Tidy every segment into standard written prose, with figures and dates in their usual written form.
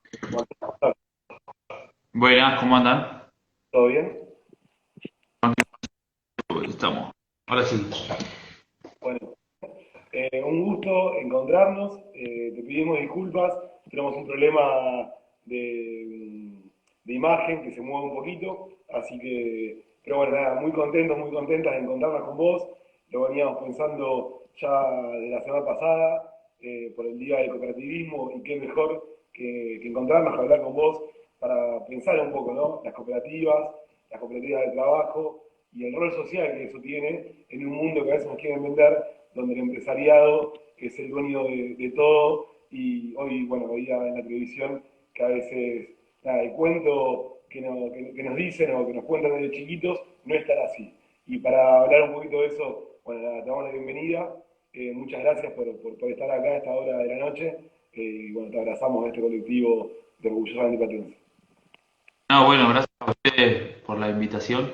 Bueno, ¿cómo estás? Buenas, ¿cómo andan? ¿Todo bien? Estamos. Ahora sí. Bueno, un gusto encontrarnos. Te pedimos disculpas. Tenemos un problema de imagen que se mueve un poquito. Así que, pero bueno, nada, muy contentos, muy contentas de encontrarnos con vos. Lo veníamos pensando ya de la semana pasada por el Día del Cooperativismo y qué mejor que encontrarnos, que hablar con vos para pensar un poco, ¿no? Las cooperativas de trabajo y el rol social que eso tiene en un mundo que a veces nos quieren vender, donde el empresariado es el dueño de todo y hoy, bueno, veía en la televisión que a veces nada, el cuento que nos dicen o que nos cuentan desde chiquitos no es tan así. Y para hablar un poquito de eso, bueno, nada, te damos la bienvenida. Muchas gracias por estar acá a esta hora de la noche. Y bueno, te abrazamos a este colectivo de orgullosamente platense. No, bueno, gracias a ustedes por la invitación.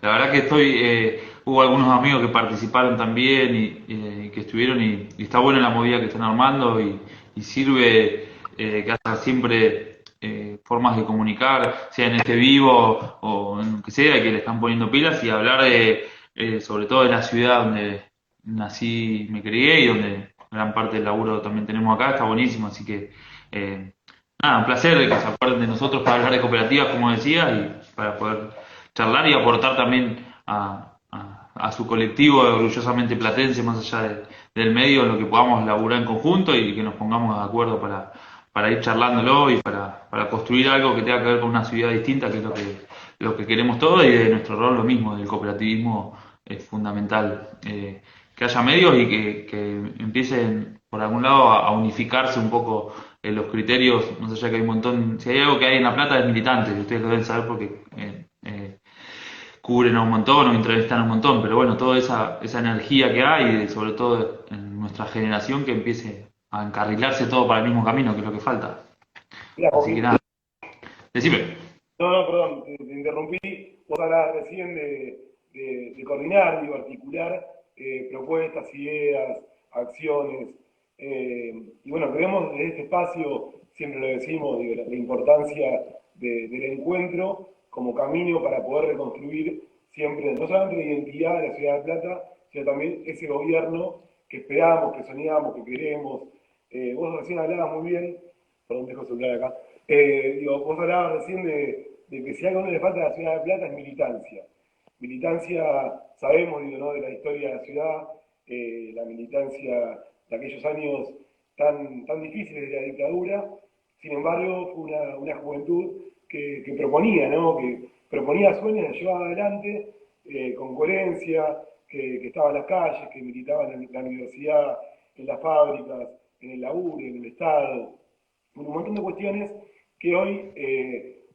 La verdad que hubo algunos amigos que participaron también y que estuvieron y está buena la movida que están armando y sirve que haya siempre formas de comunicar, sea en este vivo o en lo que sea, que le están poniendo pilas y hablar sobre todo de la ciudad donde nací, me crié y donde gran parte del laburo también tenemos acá, está buenísimo, así que... eh, nada, un placer de que se acuerden de nosotros para hablar de cooperativas, como decía, y para poder charlar y aportar también a su colectivo orgullosamente platense, más allá del medio, en lo que podamos laburar en conjunto y que nos pongamos de acuerdo para ir charlándolo y para construir algo que tenga que ver con una ciudad distinta, que es lo que queremos todos, y de nuestro rol lo mismo, del cooperativismo es fundamental. Que haya medios y que empiecen por algún lado a unificarse un poco los criterios, más allá que hay un montón, si hay algo que hay en La Plata es militantes, y ustedes lo deben saber porque cubren a un montón o entrevistan a un montón, pero bueno, toda esa energía que hay, y sobre todo en nuestra generación, que empiece a encarrilarse todo para el mismo camino, que es lo que falta. Mira, Así que Joaquín, nada, decime. no, no, perdón, te interrumpí. Vos hablabas recién de coordinar, digo, articular propuestas, ideas, acciones. Y bueno, creemos desde este espacio, siempre lo decimos, digo, la importancia del encuentro como camino para poder reconstruir siempre, no solamente la identidad de la ciudad de Plata, sino también ese gobierno que esperamos, que soñamos, que queremos. Vos recién hablabas muy bien, perdón, dejo el celular acá. Digo, vos hablabas recién de que si algo no le falta a la ciudad de Plata es militancia. Militancia, sabemos, digo, ¿no? De la historia de la ciudad, la militancia de aquellos años tan difíciles de la dictadura. Sin embargo, fue una juventud que proponía, ¿no? Que proponía sueños, los llevaba adelante con coherencia, que estaba en las calles, que militaba en la universidad, en las fábricas, en el laburo, en el Estado, un montón de cuestiones que hoy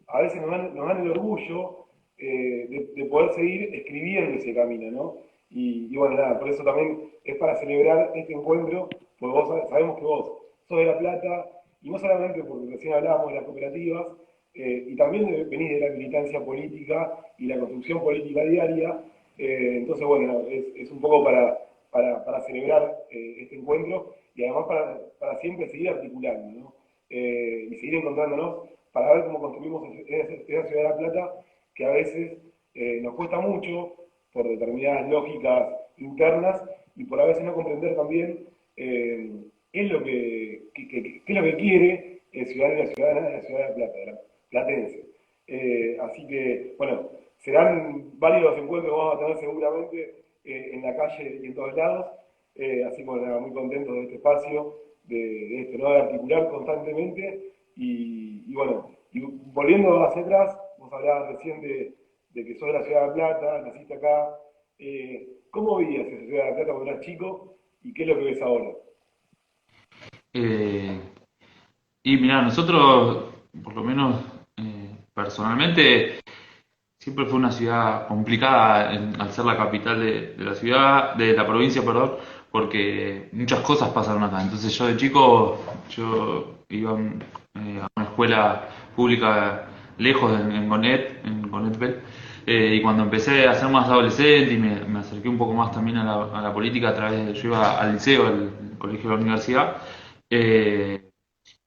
a veces nos dan el orgullo de poder seguir escribiendo ese camino, ¿no? Y bueno, nada, por eso también es para celebrar este encuentro, porque sabemos que vos sos de La Plata, y no solamente porque recién hablábamos de las cooperativas, y también venís de la militancia política y la construcción política diaria, entonces bueno, es un poco para celebrar este encuentro y además para siempre seguir articulando, ¿no? Y seguir encontrándonos para ver cómo construimos esa ciudad de La Plata que a veces nos cuesta mucho por determinadas lógicas internas y por a veces no comprender también qué es lo qué es lo que quiere el ciudadano y la ciudadana de la ciudad de La Plata, de la platense. Así que, bueno, serán varios los encuentros que vamos a tener seguramente en la calle y en todos lados. Así que, bueno, nada, muy contento de este espacio, de esto, ¿no? De articular constantemente. Y bueno, y volviendo hacia atrás, vos hablabas recién de que sos de la ciudad de Plata, naciste acá. ¿Cómo veías esa ciudad de Plata cuando eras chico y qué es lo que ves ahora? Eh, y mira, nosotros, por lo menos personalmente, siempre fue una ciudad complicada al ser la capital de la ciudad, de la provincia, perdón, porque muchas cosas pasaron acá. Entonces yo de chico, yo iba a una escuela pública lejos en Gonet, en Gonetbel, y cuando empecé a ser más adolescente y me acerqué un poco más también a la política a través de, yo iba al liceo, al colegio de la universidad,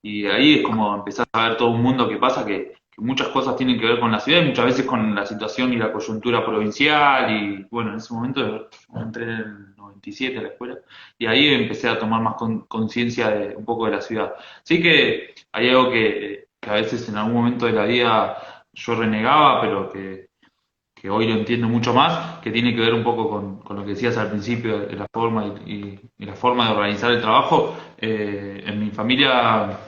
Y ahí es como empezás a ver todo un mundo que pasa, que muchas cosas tienen que ver con la ciudad y muchas veces con la situación y la coyuntura provincial. Y bueno, en ese momento yo entré en el 97 a la escuela y ahí empecé a tomar más conciencia de un poco de la ciudad. Sí que hay algo que a veces en algún momento de la vida yo renegaba, pero que hoy lo entiendo mucho más, que tiene que ver un poco con lo que decías al principio de la forma y la forma de organizar el trabajo. En mi familia,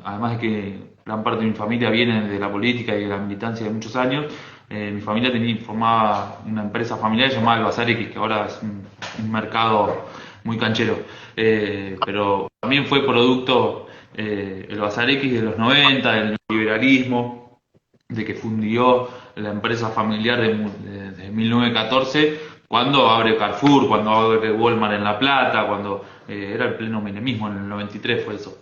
además de que gran parte de mi familia viene de la política y de la militancia de muchos años, mi familia formaba una empresa familiar llamada El Bazar X, que ahora es un mercado muy canchero. Pero también fue producto el Bazar X de los 90, del liberalismo, de que fundió la empresa familiar de 1914, cuando abre Carrefour, cuando abre Walmart en La Plata, cuando era el pleno menemismo, en el 93 fue eso.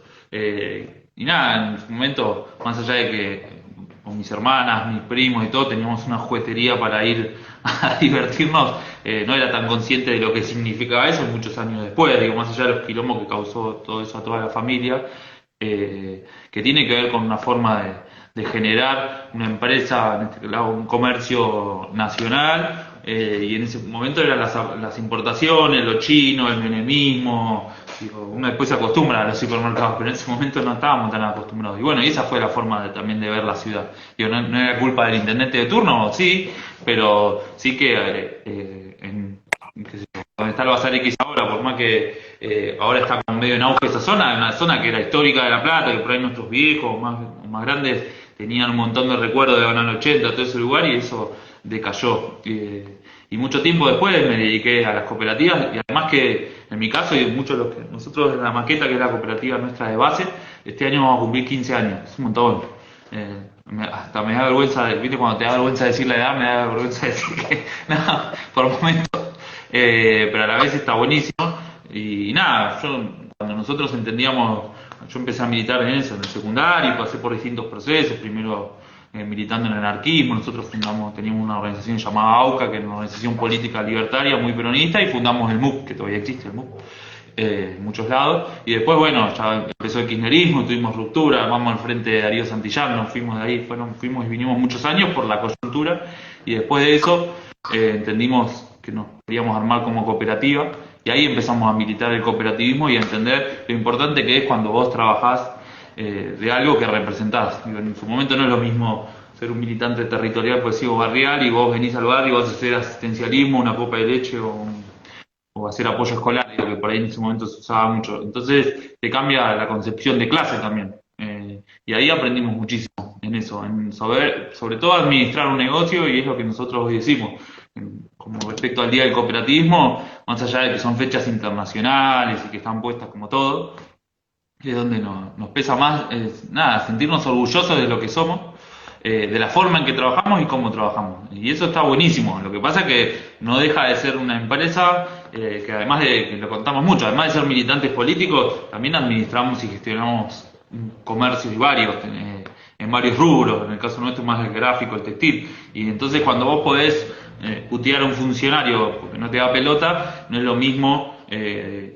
Y nada, en su momento, más allá de que con mis hermanas, mis primos y todo, teníamos una juguetería para ir a divertirnos, no era tan consciente de lo que significaba eso muchos años después, digo, más allá de los quilombos que causó todo eso a toda la familia, que tiene que ver con una forma de generar una empresa, en este caso, un comercio nacional, y en ese momento eran las importaciones, lo chino, el menemismo, digo, uno después se acostumbra a los supermercados, pero en ese momento no estábamos tan acostumbrados. Y bueno, y esa fue la forma también de ver la ciudad. Digo, no era culpa del intendente de turno, sí, pero sí que qué sé yo, donde está el Bazar X ahora, por más que ahora está como medio en auge esa zona, una zona que era histórica de La Plata, que por ahí nuestros viejos más grandes tenían un montón de recuerdos de Banal 80, todo ese lugar, y eso decayó. Y mucho tiempo después me dediqué a las cooperativas, y además que en mi caso, y muchos de los que nosotros en la maqueta, que es la cooperativa nuestra de base, este año vamos a cumplir 15 años, es un montón. Hasta me da vergüenza, ¿viste? Cuando te da vergüenza decir la edad, me da vergüenza decir que, nada, por momentos, pero a la vez está buenísimo. Y nada, cuando nosotros entendíamos, yo empecé a militar en eso, en el secundario, pasé por distintos procesos, primero militando en el anarquismo, nosotros teníamos una organización llamada AUCA, que era una organización política libertaria muy peronista, y fundamos el MUC, que todavía existe el MUC, en muchos lados, y después, bueno, ya empezó el kirchnerismo, tuvimos ruptura, vamos al frente de Darío Santillán, nos fuimos de ahí, fuimos y vinimos muchos años por la coyuntura, y después de eso entendimos que nos queríamos armar como cooperativa, y ahí empezamos a militar el cooperativismo y a entender lo importante que es cuando vos trabajás de algo que representás. Digo, en su momento no es lo mismo ser un militante territorial cohesivo barrial y vos venís al barrio y vas a hacer asistencialismo, una copa de leche o hacer apoyo escolar, digo, que por ahí en ese momento se usaba mucho. Entonces te cambia la concepción de clase también. Y ahí aprendimos muchísimo en eso, en sobre todo administrar un negocio, y es lo que nosotros hoy decimos. Como respecto al Día del Cooperativismo, más allá de que son fechas internacionales y que están puestas como todo, es donde nos pesa más, nada, sentirnos orgullosos de lo que somos, de la forma en que trabajamos y cómo trabajamos. Y eso está buenísimo. Lo que pasa es que no deja de ser una empresa que además de, que lo contamos mucho, además de ser militantes políticos, también administramos y gestionamos un comercio y varios, en varios rubros, en el caso nuestro más el gráfico, el textil. Y entonces cuando vos podés putear a un funcionario porque no te da pelota, no es lo mismo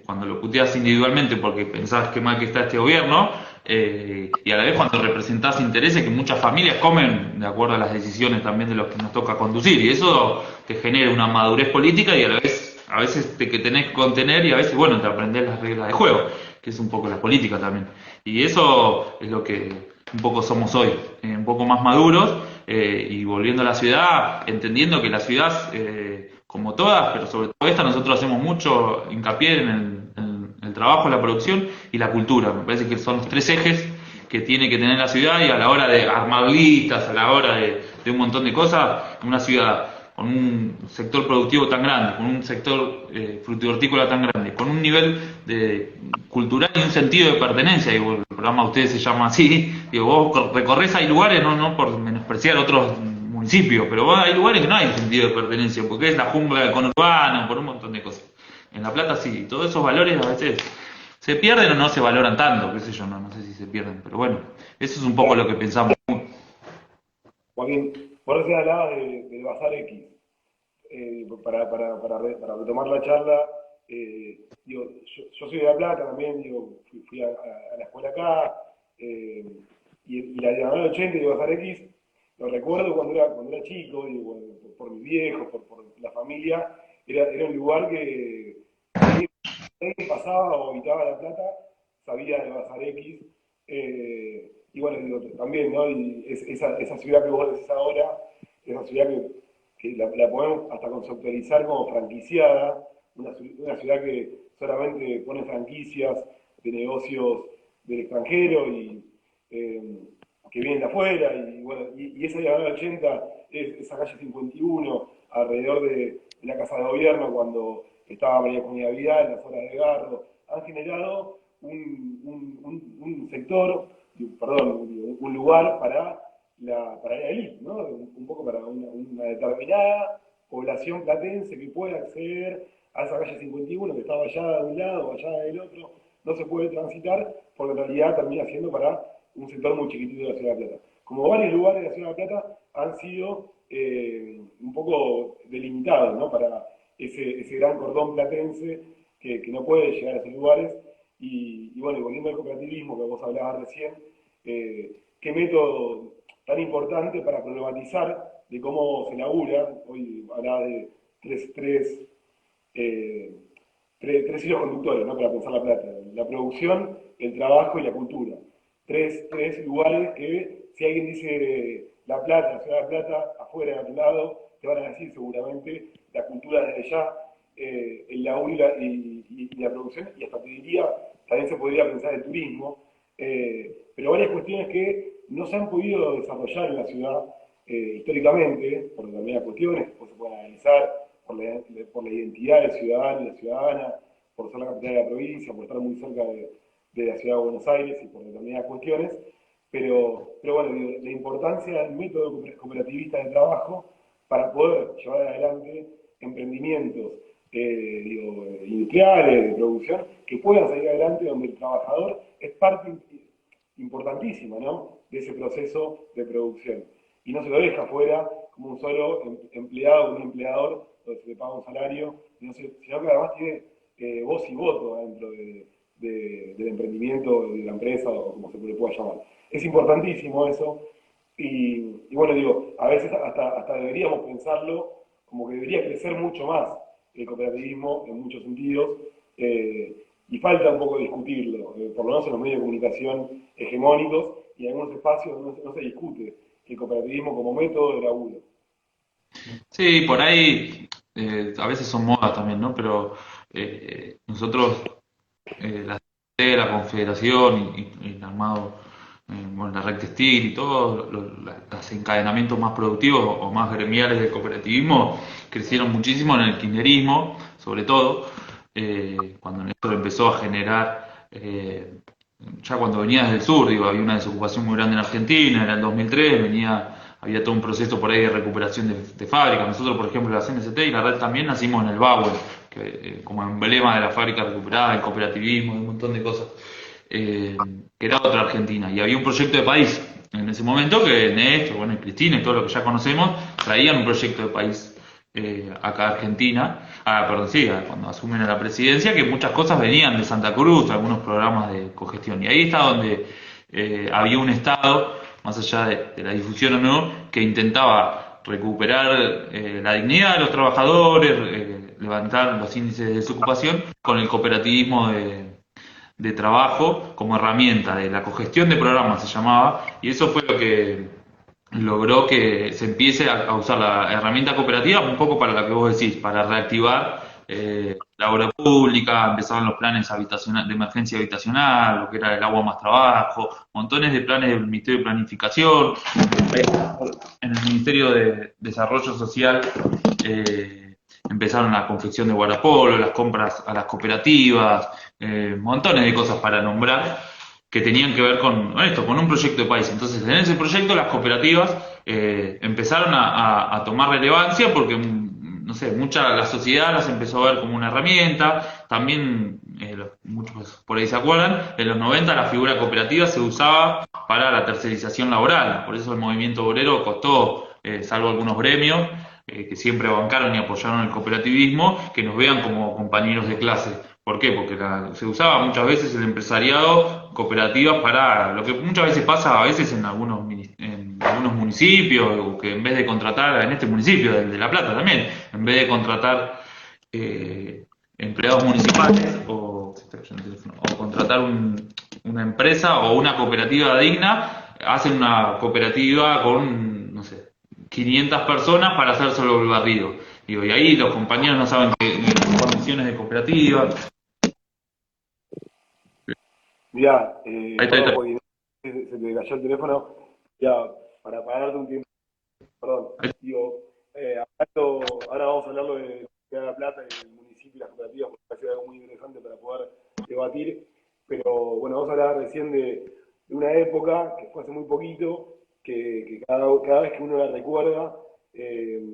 cuando lo puteas individualmente porque pensás que mal que está este gobierno, y a la vez cuando representás intereses que muchas familias comen de acuerdo a las decisiones también de los que nos toca conducir, y eso te genera una madurez política y a la vez a veces que tenés que contener, y a veces bueno te aprendés las reglas de juego, que es un poco la política también, y eso es lo que un poco somos hoy, un poco más maduros, y volviendo a la ciudad, entendiendo que la ciudad, como todas, pero sobre todo esta, nosotros hacemos mucho hincapié en el trabajo, la producción y la cultura. Me parece que son los tres ejes que tiene que tener la ciudad, y a la hora de armar listas, a la hora de un montón de cosas, una ciudad con un sector productivo tan grande, con un sector frutihortícola tan grande, con un nivel de cultural y un sentido de pertenencia, digo, el programa de ustedes se llama así, digo, vos recorres, hay lugares, no por menospreciar otros municipios, pero hay lugares que no hay sentido de pertenencia, porque es la jungla del conurbano, por un montón de cosas. En La Plata sí, todos esos valores a veces se pierden o no se valoran tanto, qué sé yo, no sé si se pierden, pero bueno, eso es un poco lo que pensamos. Joaquín, por eso hablaba del Bazar X. Para retomar la charla, Yo soy de La Plata también, digo, fui a la escuela acá, y la llamada 80 de Bazar X, lo recuerdo cuando era chico, digo, por mis viejos, por la familia, era un lugar que alguien pasaba o habitaba La Plata, sabía de Bazar X, y bueno, digo, también, ¿no? Y esa ciudad que vos decís ahora, esa ciudad que la podemos hasta conceptualizar como franquiciada, una ciudad que solamente pone franquicias de negocios del extranjero y que vienen de afuera, y bueno, y esa llamada 80, esa calle 51, alrededor de la Casa de Gobierno, cuando estaba María Comunidad Vidal, las horas de Garro, han generado un sector, perdón, un lugar para la élite, ¿no? Un poco para una determinada población platense que puede acceder a esa calle 51 que está vallada de un lado, vallada del otro, no se puede transitar, porque en realidad termina siendo para un sector muy chiquitito de la Ciudad de La Plata. Como varios lugares de la Ciudad de La Plata han sido un poco delimitados, ¿no? Para ese gran cordón platense que no puede llegar a esos lugares. Y bueno, volviendo al cooperativismo que vos hablabas recién, qué método tan importante para problematizar de cómo se labura. Hoy hablaba de eh, tres hilos conductores, ¿no? Para pensar La Plata: la producción, el trabajo y la cultura. Tres lugares que, si alguien dice La Plata, la ciudad de La Plata, afuera, de otro lado, te van a decir seguramente la cultura desde ya, el laburo y la producción, y hasta te diría, también se podría pensar el turismo, pero varias cuestiones que no se han podido desarrollar en la ciudad históricamente, por determinadas cuestiones, que después se pueden analizar, por la identidad del ciudadano y la ciudadana, por ser la capital de la provincia, por estar muy cerca de la ciudad de Buenos Aires y por determinadas cuestiones, pero bueno, digo, la importancia del método cooperativista de trabajo para poder llevar adelante emprendimientos industriales, de producción, que puedan salir adelante, donde el trabajador es parte importantísima, ¿no? De ese proceso de producción. Y no se lo deja fuera como un solo empleado, un empleador, donde se le paga un salario, sino que además tiene voz y voto dentro del emprendimiento, de la empresa, o como se le pueda llamar. Es importantísimo eso, y bueno, digo, a veces hasta deberíamos pensarlo como que debería crecer mucho más el cooperativismo en muchos sentidos, y falta un poco discutirlo, por lo menos en los medios de comunicación hegemónicos y en algunos espacios no se discute el cooperativismo como método de laburo. Sí, por ahí a veces son modas también, ¿no? Pero nosotros, la CT, la Confederación y el armado, bueno, la red textil y todos los encadenamientos más productivos o más gremiales del cooperativismo crecieron muchísimo en el kirchnerismo, sobre todo, cuando Néstor empezó a generar, ya cuando venía desde el sur, digo, había una desocupación muy grande en Argentina, era el 2003, había todo un proceso por ahí de recuperación de fábricas. Nosotros, por ejemplo, la CNCT y la red también nacimos en el Bauer, como emblema de la fábrica recuperada, el cooperativismo, un montón de cosas, que era otra Argentina. Y había un proyecto de país en ese momento que Néstor, bueno, y Cristina y todo lo que ya conocemos, traían un proyecto de país acá a Argentina. Perdón, sí, cuando asumen a la presidencia, que muchas cosas venían de Santa Cruz, algunos programas de cogestión. Y ahí está donde había un Estado, más allá de la difusión o no, que intentaba recuperar la dignidad de los trabajadores, levantar los índices de desocupación con el cooperativismo de trabajo como herramienta de la cogestión de programas, se llamaba, y eso fue lo que logró que se empiece a usar la herramienta cooperativa un poco para lo que vos decís, para reactivar la obra pública. Empezaron los planes de emergencia habitacional, lo que era el agua más trabajo, montones de planes del Ministerio de Planificación, en el Ministerio de Desarrollo Social. Empezaron la confección de guardapolvo, las compras a las cooperativas, montones de cosas para nombrar, que tenían que ver con esto, con un proyecto de país. Entonces, en ese proyecto las cooperativas empezaron a tomar relevancia porque, no sé, la sociedad las empezó a ver como una herramienta. También, muchos por ahí se acuerdan, en los 90 la figura cooperativa se usaba para la tercerización laboral. Por eso el movimiento obrero costó, salvo algunos gremios, que siempre bancaron y apoyaron el cooperativismo, que nos vean como compañeros de clase. ¿Por qué? Porque se usaba muchas veces el empresariado, cooperativas para lo que muchas veces pasa a veces en en algunos municipios, o que en vez de contratar, en este municipio, de La Plata también, en vez de contratar eh, empleados municipales o contratar una empresa o una cooperativa digna, hacen una cooperativa con, no sé, 500 personas para hacer solo el barrido. Digo, y ahí los compañeros no saben qué condiciones de cooperativa. Mirá, Ahí perdón está. porque se te cayó el teléfono, ya, para darte un tiempo, perdón. Digo, ahora vamos a hablar de la Ciudad de La Plata y el municipio y las cooperativas, porque parece algo muy interesante para poder debatir. Pero bueno, vamos a hablar recién de una época que fue hace muy poquito, que cada vez que uno la recuerda, eh,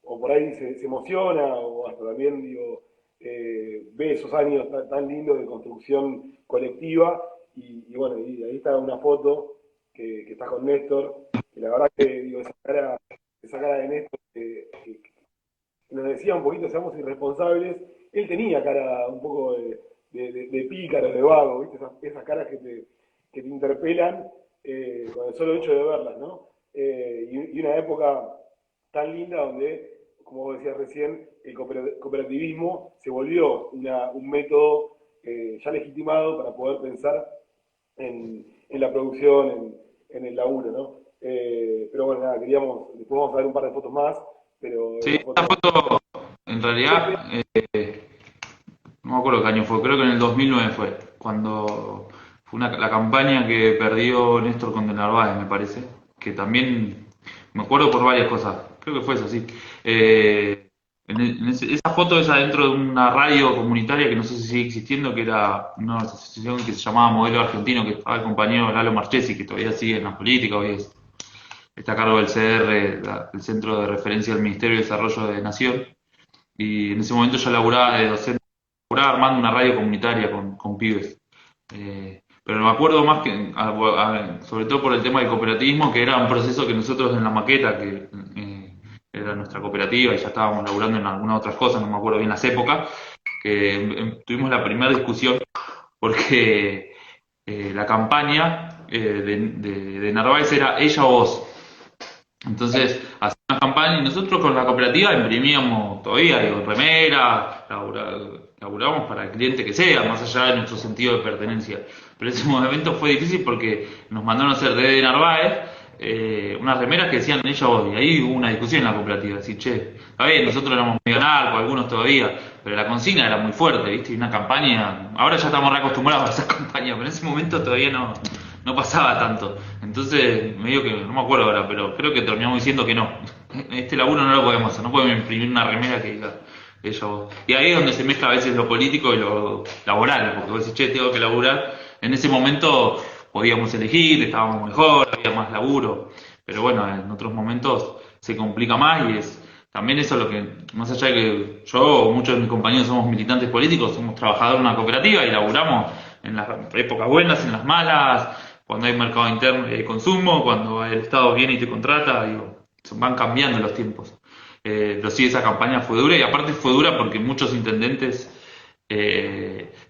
o por ahí se emociona, o hasta también, digo, ve esos años tan lindos de construcción colectiva, y bueno, y ahí está una foto que está con Néstor, que la verdad que, digo, esa cara de Néstor, que nos decía un poquito, seamos irresponsables, él tenía cara un poco de pícaro, de vago, ¿viste? Esas caras que te interpelan con el solo hecho de verlas, ¿no? Y una época tan linda donde, como vos decías recién, el cooperativismo se volvió un método ya legitimado para poder pensar en la producción, en el laburo, ¿no? Pero bueno, nada, después vamos a ver un par de fotos más, pero Sí, una esta foto foto, en realidad, no me acuerdo qué año fue, creo que en el 2009 fue, cuando fue la campaña que perdió Néstor con De Narváez, me parece, que también me acuerdo por varias cosas, creo que fue eso, sí. Esa foto es adentro de una radio comunitaria que no sé si sigue existiendo, que era una asociación que se llamaba Modelo Argentino, que estaba el compañero Lalo Marchesi, que todavía sigue en la política, está a cargo del CR, el Centro de Referencia del Ministerio de Desarrollo de Nación, y en ese momento yo laburaba de docente, laburaba armando una radio comunitaria con pibes. Pero me acuerdo más que, sobre todo por el tema del cooperativismo, que era un proceso que nosotros en la maqueta, que era nuestra cooperativa y ya estábamos laburando en algunas otras cosas, no me acuerdo bien las épocas, que tuvimos la primera discusión porque la campaña de Narváez era ella o vos. Entonces, hacíamos una campaña y nosotros con la cooperativa imprimíamos todavía, digo, remera, laburábamos para el cliente que sea, más allá de nuestro sentido de pertenencia. Pero ese momento fue difícil porque nos mandaron a hacer desde Narváez unas remeras que decían ella vos, y ahí hubo una discusión en la cooperativa, decir, che, está bien, nosotros éramos medio narcos, algunos todavía, pero la consigna era muy fuerte, ¿viste? Y una campaña, ahora ya estamos reacostumbrados a esa campaña, pero en ese momento todavía no pasaba tanto. Entonces, medio que, no me acuerdo ahora, pero creo que terminamos diciendo que no. Este laburo no lo podemos hacer, no podemos imprimir una remera que diga ella vos. Y ahí es donde se mezcla a veces lo político y lo laboral, porque vos decís, che, tengo que laburar. En ese momento podíamos elegir, estábamos mejor, había más laburo, pero bueno, en otros momentos se complica más y también eso es lo que, más allá de que yo o muchos de mis compañeros somos militantes políticos, somos trabajadores de una cooperativa y laburamos en las épocas buenas, en las malas, cuando hay mercado interno y hay consumo, cuando el Estado viene y te contrata, digo, van cambiando los tiempos. Pero sí, esa campaña fue dura y aparte fue dura porque muchos intendentes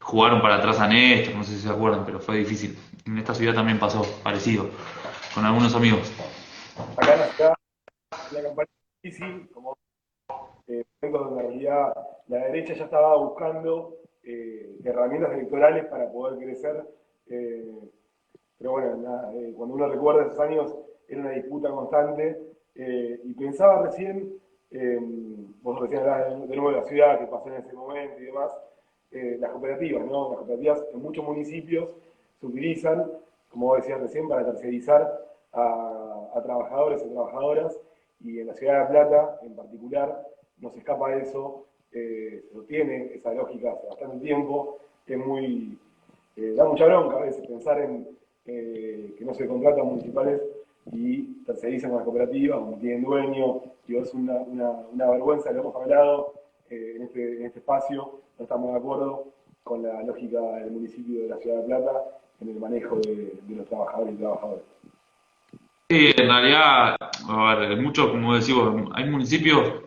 jugaron para atrás a Néstor, no sé si se acuerdan, pero fue difícil. En esta ciudad también pasó parecido, con algunos amigos. acá en la ciudad, la campaña es difícil, como momentos donde en realidad la derecha ya estaba buscando herramientas electorales para poder crecer. eh, pero bueno, cuando uno recuerda esos años, era una disputa constante. Y pensaba recién, eh, vos recién hablabas de nuevo de la ciudad que pasó en ese momento y demás, las cooperativas, ¿no? Las cooperativas en muchos municipios se utilizan, como vos decías recién, para tercerizar a trabajadores y trabajadoras, y en la ciudad de La Plata en particular no se escapa de eso, se sostiene esa lógica hace bastante tiempo, que es muy, da mucha bronca a veces pensar en que no se contratan municipales y tercerizan con las cooperativas, como tienen dueño, digo, es una vergüenza, lo hemos hablado en este espacio, no estamos de acuerdo con la lógica del municipio de la Ciudad de Plata en el manejo de los trabajadores y trabajadoras. Sí, en realidad, a ver, muchos, como decimos, hay municipios,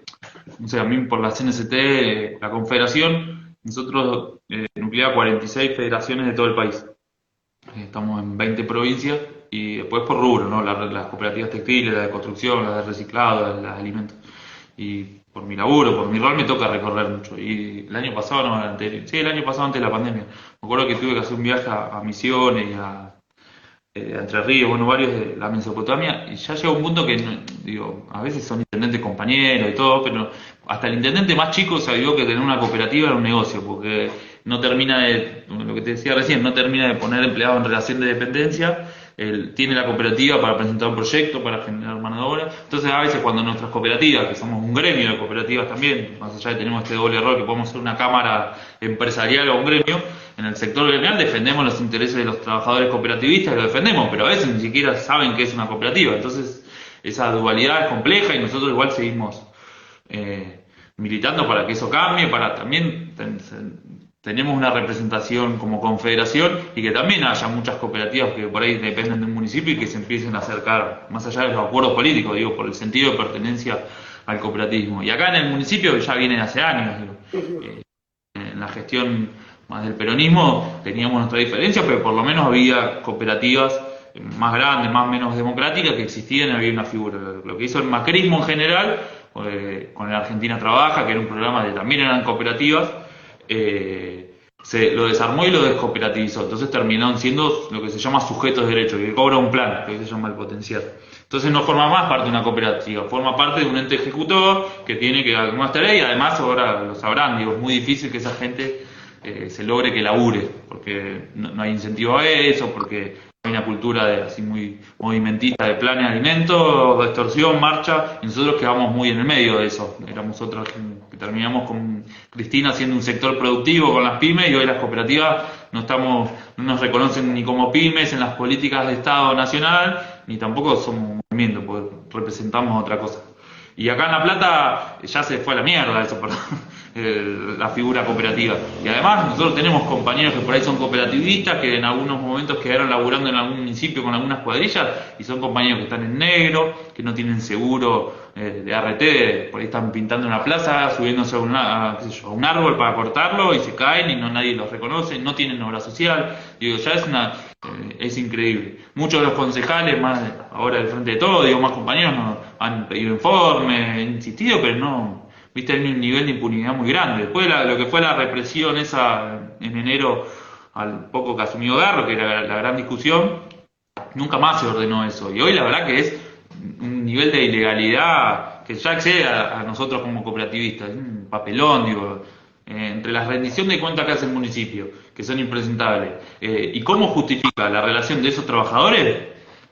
no sé, a mí por la CNCT, la Confederación, nosotros nuclea 46 federaciones de todo el país. Estamos en 20 provincias y después por rubro, ¿no? Las cooperativas textiles, las de construcción, las de reciclado, las de alimentos. Y por mi laburo, por mi rol me toca recorrer mucho. Y el año pasado, no, sí, el año pasado antes de la pandemia, me acuerdo que tuve que hacer un viaje a Misiones y a Entre Ríos, bueno, varios de la Mesopotamia, y ya llega un punto que, digo, a veces son intendentes compañeros y todo, pero hasta el intendente más chico sabió que tener una cooperativa era un negocio, porque no termina de, lo que te decía recién, no termina de poner empleados en relación de dependencia, él tiene la cooperativa para presentar un proyecto, para generar mano de obra, entonces a veces cuando nuestras cooperativas, que somos un gremio de cooperativas también, más allá de que tenemos este doble rol que podemos ser una cámara empresarial o un gremio, en el sector gremial defendemos los intereses de los trabajadores cooperativistas y lo defendemos, pero a veces ni siquiera saben que es una cooperativa. Entonces, esa dualidad es compleja y nosotros igual seguimos militando para que eso cambie, para también tenemos una representación como confederación y que también haya muchas cooperativas que por ahí dependen de un municipio y que se empiecen a acercar, más allá de los acuerdos políticos, digo, por el sentido de pertenencia al cooperativismo. Y acá en el municipio ya viene hace años, digo, en la gestión más del peronismo teníamos nuestra diferencia, pero por lo menos había cooperativas más grandes, más menos democráticas que existían y había una figura. Lo que hizo el macrismo en general, con el Argentina Trabaja, que era un programa de también eran cooperativas, se lo desarmó y lo descooperativizó. Entonces terminaron siendo lo que se llama sujetos de derecho, que cobra un plan, que se llama el potencial. Entonces no forma más parte de una cooperativa, forma parte de un ente ejecutor que tiene que dar algunas tareas y además ahora lo sabrán, digo, es muy difícil que esa gente se logre que labure, porque no hay incentivo a eso, porque hay una cultura de, así muy movimentista de planes de alimentos, de extorsión, marcha, y nosotros quedamos muy en el medio de eso. Éramos otros que terminamos con Cristina siendo un sector productivo con las pymes y hoy las cooperativas no nos reconocen ni como pymes en las políticas de Estado nacional, ni tampoco somos un movimiento, porque representamos otra cosa. Y acá en La Plata ya se fue a la mierda eso, perdón, la figura cooperativa. Y además nosotros tenemos compañeros que por ahí son cooperativistas, que en algunos momentos quedaron laburando en algún municipio con algunas cuadrillas, y son compañeros que están en negro, que no tienen seguro de ART, por ahí están pintando una plaza, subiéndose a un árbol para cortarlo y se caen y no nadie los reconoce, no tienen obra social. Digo, ya es increíble. Muchos de los concejales, más ahora del frente de todo, digo, más compañeros, han pedido informes, han insistido, pero no, viste, hay un nivel de impunidad muy grande. Después de lo que fue la represión esa en enero, al poco que asumió Garro, que era la gran discusión, nunca más se ordenó eso. Y hoy la verdad que es un nivel de ilegalidad que ya excede a nosotros como cooperativistas. Es un papelón, digo, entre la rendición de cuentas que hace el municipio, que son impresentables, y cómo justifica la relación de esos trabajadores,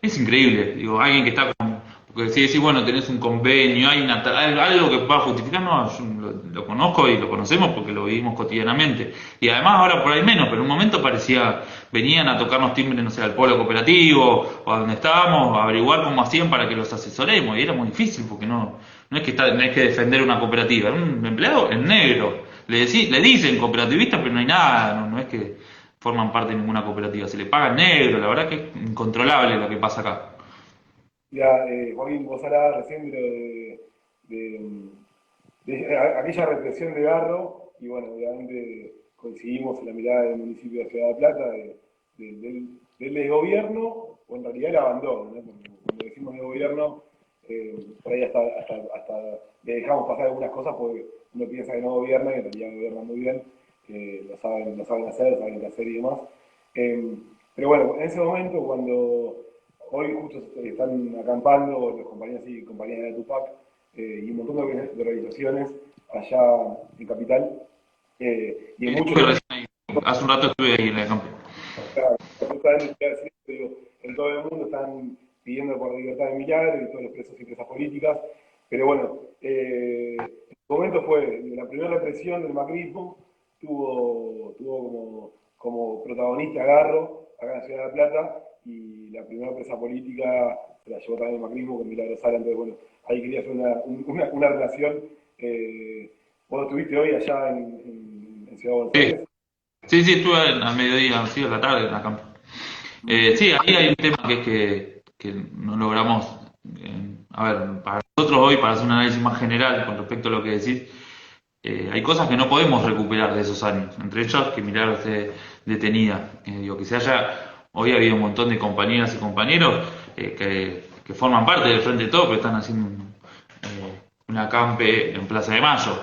es increíble. Digo, alguien que está con... Porque si decís, bueno, tenés un convenio, algo que pueda justificar, no, yo lo conozco y lo conocemos porque lo vivimos cotidianamente. Y además ahora por ahí menos, pero en un momento parecía, venían a tocarnos timbre, no sé, al polo cooperativo o a donde estábamos, a averiguar cómo hacían para que los asesoremos. Y era muy difícil porque no es que tenés que defender una cooperativa, era un empleado en negro. Le dicen cooperativista, pero no hay nada, no es que forman parte de ninguna cooperativa. Se le paga en negro, la verdad que es incontrolable lo que pasa acá. Ya, Joaquín, vos hablabas recién de, aquella represión de Garro, y bueno, obviamente coincidimos en la mirada del municipio de Ciudad de Plata, del desgobierno, o en realidad el abandono, ¿no? Cuando decimos desgobierno, por ahí hasta le dejamos pasar algunas cosas porque uno piensa que no gobierna y en realidad gobierna muy bien, lo saben hacer, saben qué hacer y demás. Eh, pero bueno, en ese momento, cuando hoy justo están acampando los compañeros y compañeras de Tupac y un montón de organizaciones allá en Capital, y en muchos Estuve lugares, recién ahí, hace un rato estuve ahí en el campo. en todo el mundo están pidiendo por la libertad de Milagro y todos los presos y presas políticas, pero bueno, el momento fue la primera represión del macrismo, tuvo como protagonista Garro, acá en la Ciudad de La Plata, y la primera presa política se la llevó también el macrismo con Milagro Sala, entonces bueno, ahí quería hacer una relación. Vos estuviste hoy allá en Ciudad de Buenos Sí, Aires. sí, estuve al mediodía, sí, a la tarde en la campo. Sí, ahí hay un tema que es que que no logramos, a ver, para nosotros hoy, para hacer un análisis más general con respecto a lo que decís, hay cosas que no podemos recuperar de esos años, entre ellas que Milagro esté detenida. Digo, que se haya, hoy ha habido un montón de compañeras y compañeros que forman parte del Frente de Todos, pero están haciendo un acampe en Plaza de Mayo.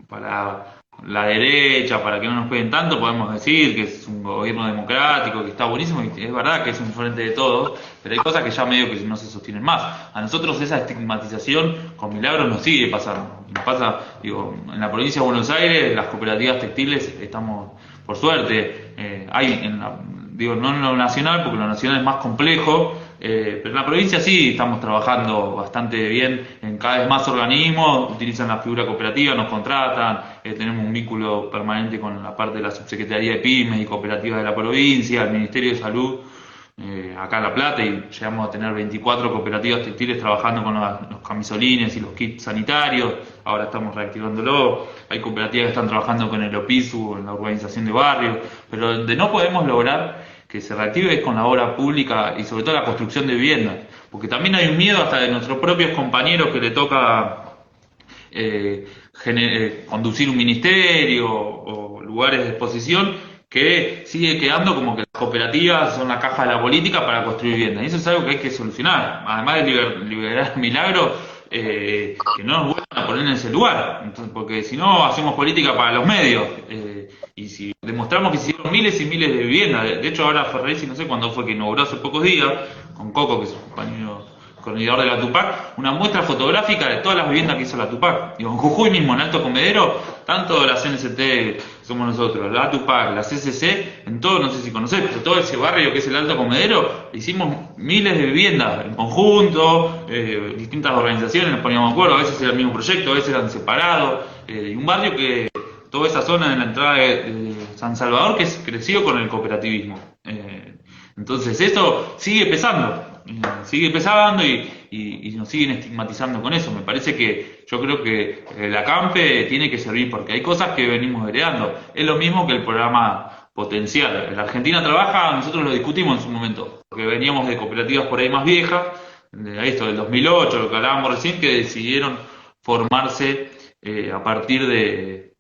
Para la derecha, para que no nos peguen tanto, podemos decir que es un gobierno democrático, que está buenísimo, y es verdad que es un frente de todos, pero hay cosas que ya medio que no se sostienen más. A nosotros esa estigmatización con Milagros nos sigue pasando. Nos pasa, digo, en la provincia de Buenos Aires, las cooperativas textiles estamos, por suerte, hay digo, no en lo nacional, porque lo nacional es más complejo, pero en la provincia sí estamos trabajando bastante bien en cada vez más organismos, utilizan la figura cooperativa, nos contratan, tenemos un vínculo permanente con la parte de la Subsecretaría de Pymes y Cooperativas de la provincia, el Ministerio de Salud, acá en La Plata, y llegamos a tener 24 cooperativas textiles trabajando con los camisolines y los kits sanitarios, ahora estamos reactivándolo, hay cooperativas que están trabajando con el OPISU en la urbanización de barrios, pero donde no podemos lograr que se reactive es con la obra pública y sobre todo la construcción de viviendas, porque también hay un miedo hasta de nuestros propios compañeros que le toca conducir un ministerio o lugares de exposición, que sigue quedando como que las cooperativas son la caja de la política para construir viviendas. Y eso es algo que hay que solucionar, además de liberar Milagro, que no nos vuelvan a poner en ese lugar. Entonces, porque si no, hacemos política para los medios. Y si demostramos que se hicieron miles y miles de viviendas, de hecho ahora Ferresi, no sé cuándo fue que inauguró hace pocos días, con Coco, que es un compañero coordinador de la Tupac, una muestra fotográfica de todas las viviendas que hizo la Tupac. Digo, en Jujuy mismo, en Alto Comedero, tanto la CNCT somos nosotros, la Tupac, la CCC, en todo, no sé si conocés, pero todo ese barrio que es el Alto Comedero, hicimos miles de viviendas en conjunto, distintas organizaciones nos poníamos de acuerdo, a veces era el mismo proyecto, a veces eran separados, y un barrio que, toda esa zona de la entrada de San Salvador, que creció con el cooperativismo. Entonces eso sigue pesando y nos siguen estigmatizando con eso. Me parece que yo creo que el acampe tiene que servir porque hay cosas que venimos heredando. Es lo mismo que el programa potencial. La Argentina trabaja, nosotros lo discutimos en su momento, porque veníamos de cooperativas por ahí más viejas, de esto del 2008, lo que hablábamos recién, que decidieron formarse a partir de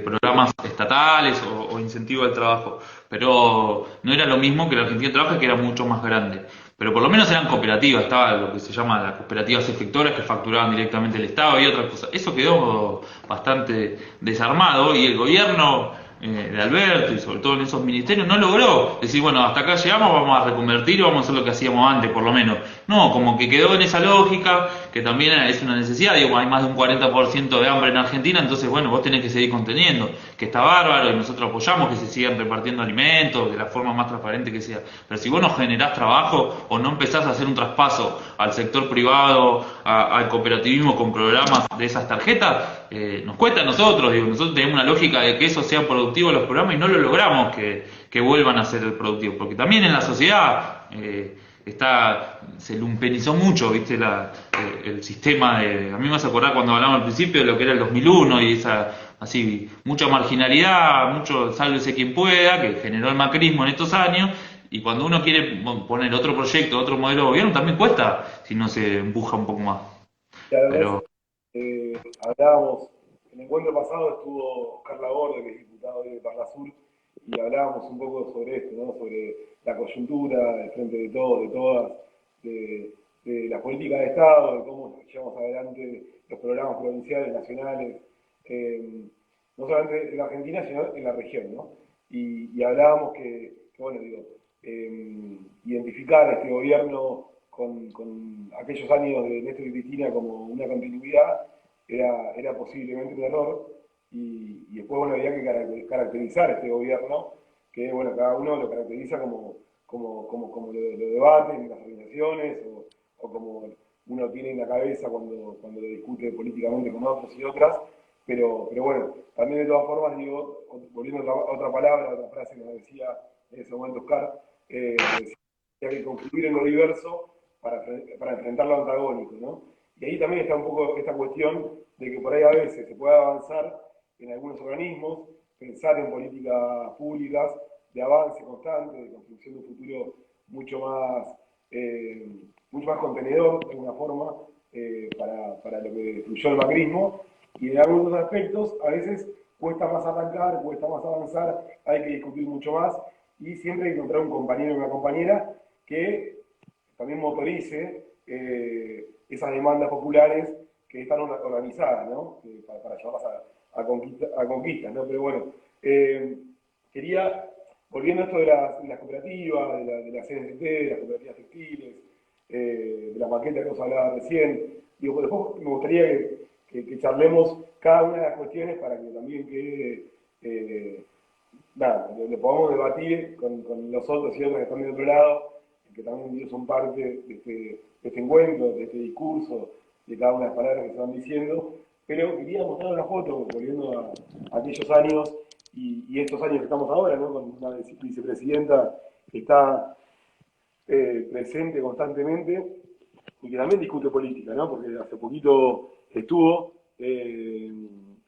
programas estatales o incentivo al trabajo, pero no era lo mismo que la Argentina Trabaja, que era mucho más grande. Pero por lo menos eran cooperativas, estaba lo que se llama las cooperativas efectoras que facturaban directamente el Estado y otras cosas. Eso quedó bastante desarmado y el gobierno de Alberto y sobre todo en esos ministerios no logró decir, bueno, hasta acá llegamos, vamos a reconvertir y vamos a hacer lo que hacíamos antes, por lo menos. No, como que quedó en esa lógica, que también es una necesidad, digo, hay más de un 40% de hambre en Argentina, entonces, bueno, vos tenés que seguir conteniendo, que está bárbaro y nosotros apoyamos que se sigan repartiendo alimentos de la forma más transparente que sea. Pero si vos no generás trabajo o no empezás a hacer un traspaso al sector privado, al cooperativismo con programas de esas tarjetas, nos cuesta a nosotros, digo, nosotros tenemos una lógica de que eso sea productivo los programas y no lo logramos que vuelvan a ser productivos, porque también en la sociedad se lumpenizó mucho, viste, el sistema a mí me hace acordar cuando hablamos al principio de lo que era el 2001 y esa, así, mucha marginalidad, mucho sálvese quien pueda, que generó el macrismo en estos años, y cuando uno quiere poner otro proyecto, otro modelo de gobierno, también cuesta si no se empuja un poco más. Claro, Pero hablábamos, en el encuentro pasado estuvo Carla Borda, que es diputada de Parla Sur, y hablábamos un poco sobre esto, ¿no? Sobre la coyuntura, del frente de todos, de todas, de la política de Estado, de cómo llevamos adelante los programas provinciales, nacionales, no solamente en la Argentina, sino en la región, ¿no? Y hablábamos que bueno, digo, identificar a este gobierno con aquellos años de Néstor y Cristina como una continuidad era posiblemente un error y después bueno, había que caracterizar este gobierno que bueno, cada uno lo caracteriza como lo debate en las organizaciones o como uno tiene en la cabeza cuando lo discute políticamente con otros y otras, pero bueno, también de todas formas digo, volviendo a otra palabra, otra frase que nos decía en ese momento Oscar, decía que hay que construir en lo diverso para enfrentar lo antagónico, ¿no? Y ahí también está un poco esta cuestión de que por ahí a veces se puede avanzar en algunos organismos, pensar en políticas públicas de avance constante, de construcción de un futuro mucho más eh, mucho más contenedor, de alguna forma, para lo que fluyó el macrismo, y en algunos aspectos a veces cuesta más arrancar, cuesta más avanzar, hay que discutir mucho más, y siempre hay que encontrar un compañero o una compañera que también motorice esas demandas populares que están organizadas, ¿no? Para llevarlas a conquistas, ¿no? Pero bueno, quería, volviendo a esto de las cooperativas, de las CNCT, de las cooperativas textiles, de la maqueta que os hablaba recién, digo, después me gustaría que charlemos cada una de las cuestiones para que también quede, nada, lo podamos debatir con los otros y otras que están del otro lado, que también ellos son parte de este encuentro, de este discurso, de cada una de las palabras que se van diciendo, pero quería mostrar una foto, volviendo a aquellos años y estos años que estamos ahora, ¿no? Con una vicepresidenta que está presente constantemente y que también discute política, ¿no? Porque hace poquito estuvo,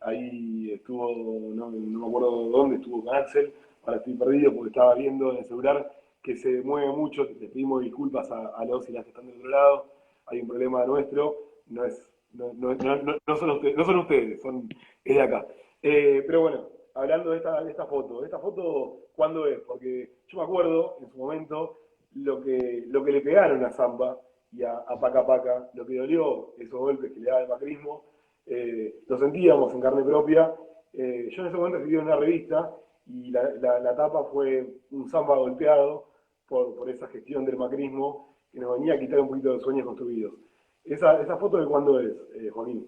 ahí estuvo, no me acuerdo dónde, estuvo con Axel, ahora estoy perdido porque estaba viendo en el celular que se mueve mucho, les pedimos disculpas a los y las que están del otro lado, hay un problema nuestro, no son ustedes, es de acá. Pero bueno, hablando de esta foto, ¿cuándo es? Porque yo me acuerdo en su momento lo que le pegaron a Zamba y a Paca Paca, lo que dolió, esos golpes que le daba el macrismo, lo sentíamos en carne propia. Yo en ese momento escribí una revista y la tapa fue un Zamba golpeado por esa gestión del macrismo que nos venía a quitar un poquito de sueños construidos. ¿Esa foto de cuándo es, Joaquín?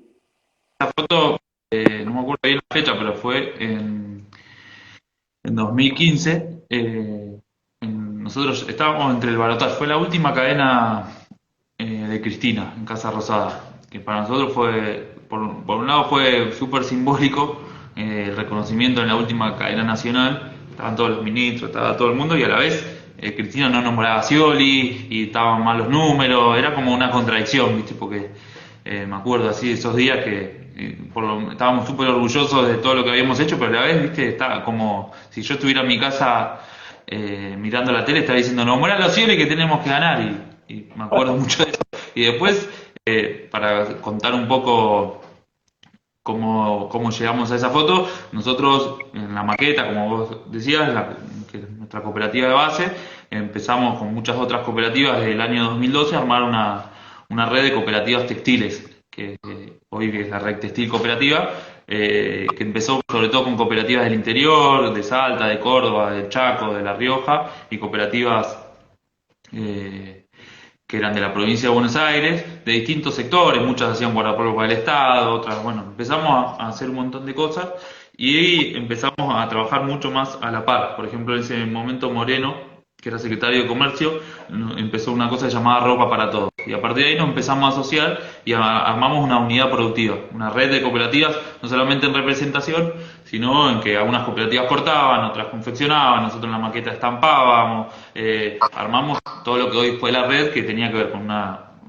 Esa foto, no me acuerdo bien la fecha, pero fue en 2015. Nosotros estábamos entre el balotaje. Fue la última cadena de Cristina en Casa Rosada, que para nosotros fue, por un lado fue súper simbólico, el reconocimiento en la última cadena nacional, estaban todos los ministros, estaba todo el mundo, y a la vez Cristina no nombraba a Scioli y estaban mal los números, era como una contradicción, ¿viste? Porque me acuerdo así de esos días que estábamos súper orgullosos de todo lo que habíamos hecho, pero a la vez, ¿viste? Estaba como si yo estuviera en mi casa mirando la tele, estaba diciendo, no, mueran los Scioli que tenemos que ganar, y me acuerdo mucho de eso. Y después, para contar un poco cómo llegamos a esa foto, nosotros en la maqueta, como vos decías, que es nuestra cooperativa de base, empezamos con muchas otras cooperativas desde el año 2012 a armar una red de cooperativas textiles, que hoy es la red textil cooperativa, que empezó sobre todo con cooperativas del interior, de Salta, de Córdoba, del Chaco, de La Rioja, y cooperativas que eran de la provincia de Buenos Aires, de distintos sectores, muchas hacían guardapolvo para el Estado, otras, bueno, empezamos a hacer un montón de cosas y empezamos a trabajar mucho más a la par. Por ejemplo, en ese momento Moreno, que era secretario de Comercio, empezó una cosa llamada Ropa para Todos. Y a partir de ahí nos empezamos a asociar y armamos una unidad productiva, una red de cooperativas, no solamente en representación, sino en que algunas cooperativas cortaban, otras confeccionaban, nosotros en la maqueta estampábamos, armamos todo lo que hoy fue la red, que tenía que ver con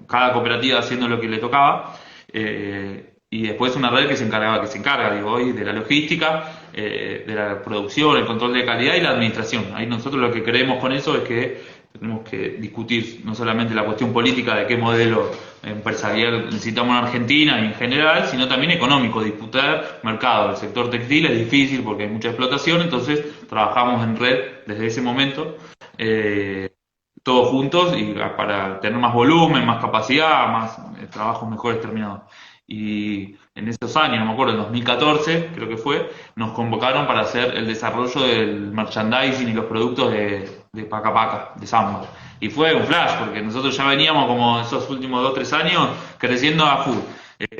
cada cooperativa haciendo lo que le tocaba, y después una red que se encarga, digo, hoy de la logística, de la producción, el control de calidad y la administración. Ahí nosotros lo que creemos con eso es que tenemos que discutir no solamente la cuestión política de qué modelo empresarial necesitamos en Argentina y en general, sino también económico, disputar mercado. El sector textil es difícil porque hay mucha explotación, entonces trabajamos en red desde ese momento, todos juntos y para tener más volumen, más capacidad, más trabajos mejores terminados. Y en esos años, no me acuerdo, en 2014 creo que fue, nos convocaron para hacer el desarrollo del merchandising y los productos de Paca Paca, de Zamba. Y fue un flash, porque nosotros ya veníamos como esos últimos 2 o 3 años creciendo a full,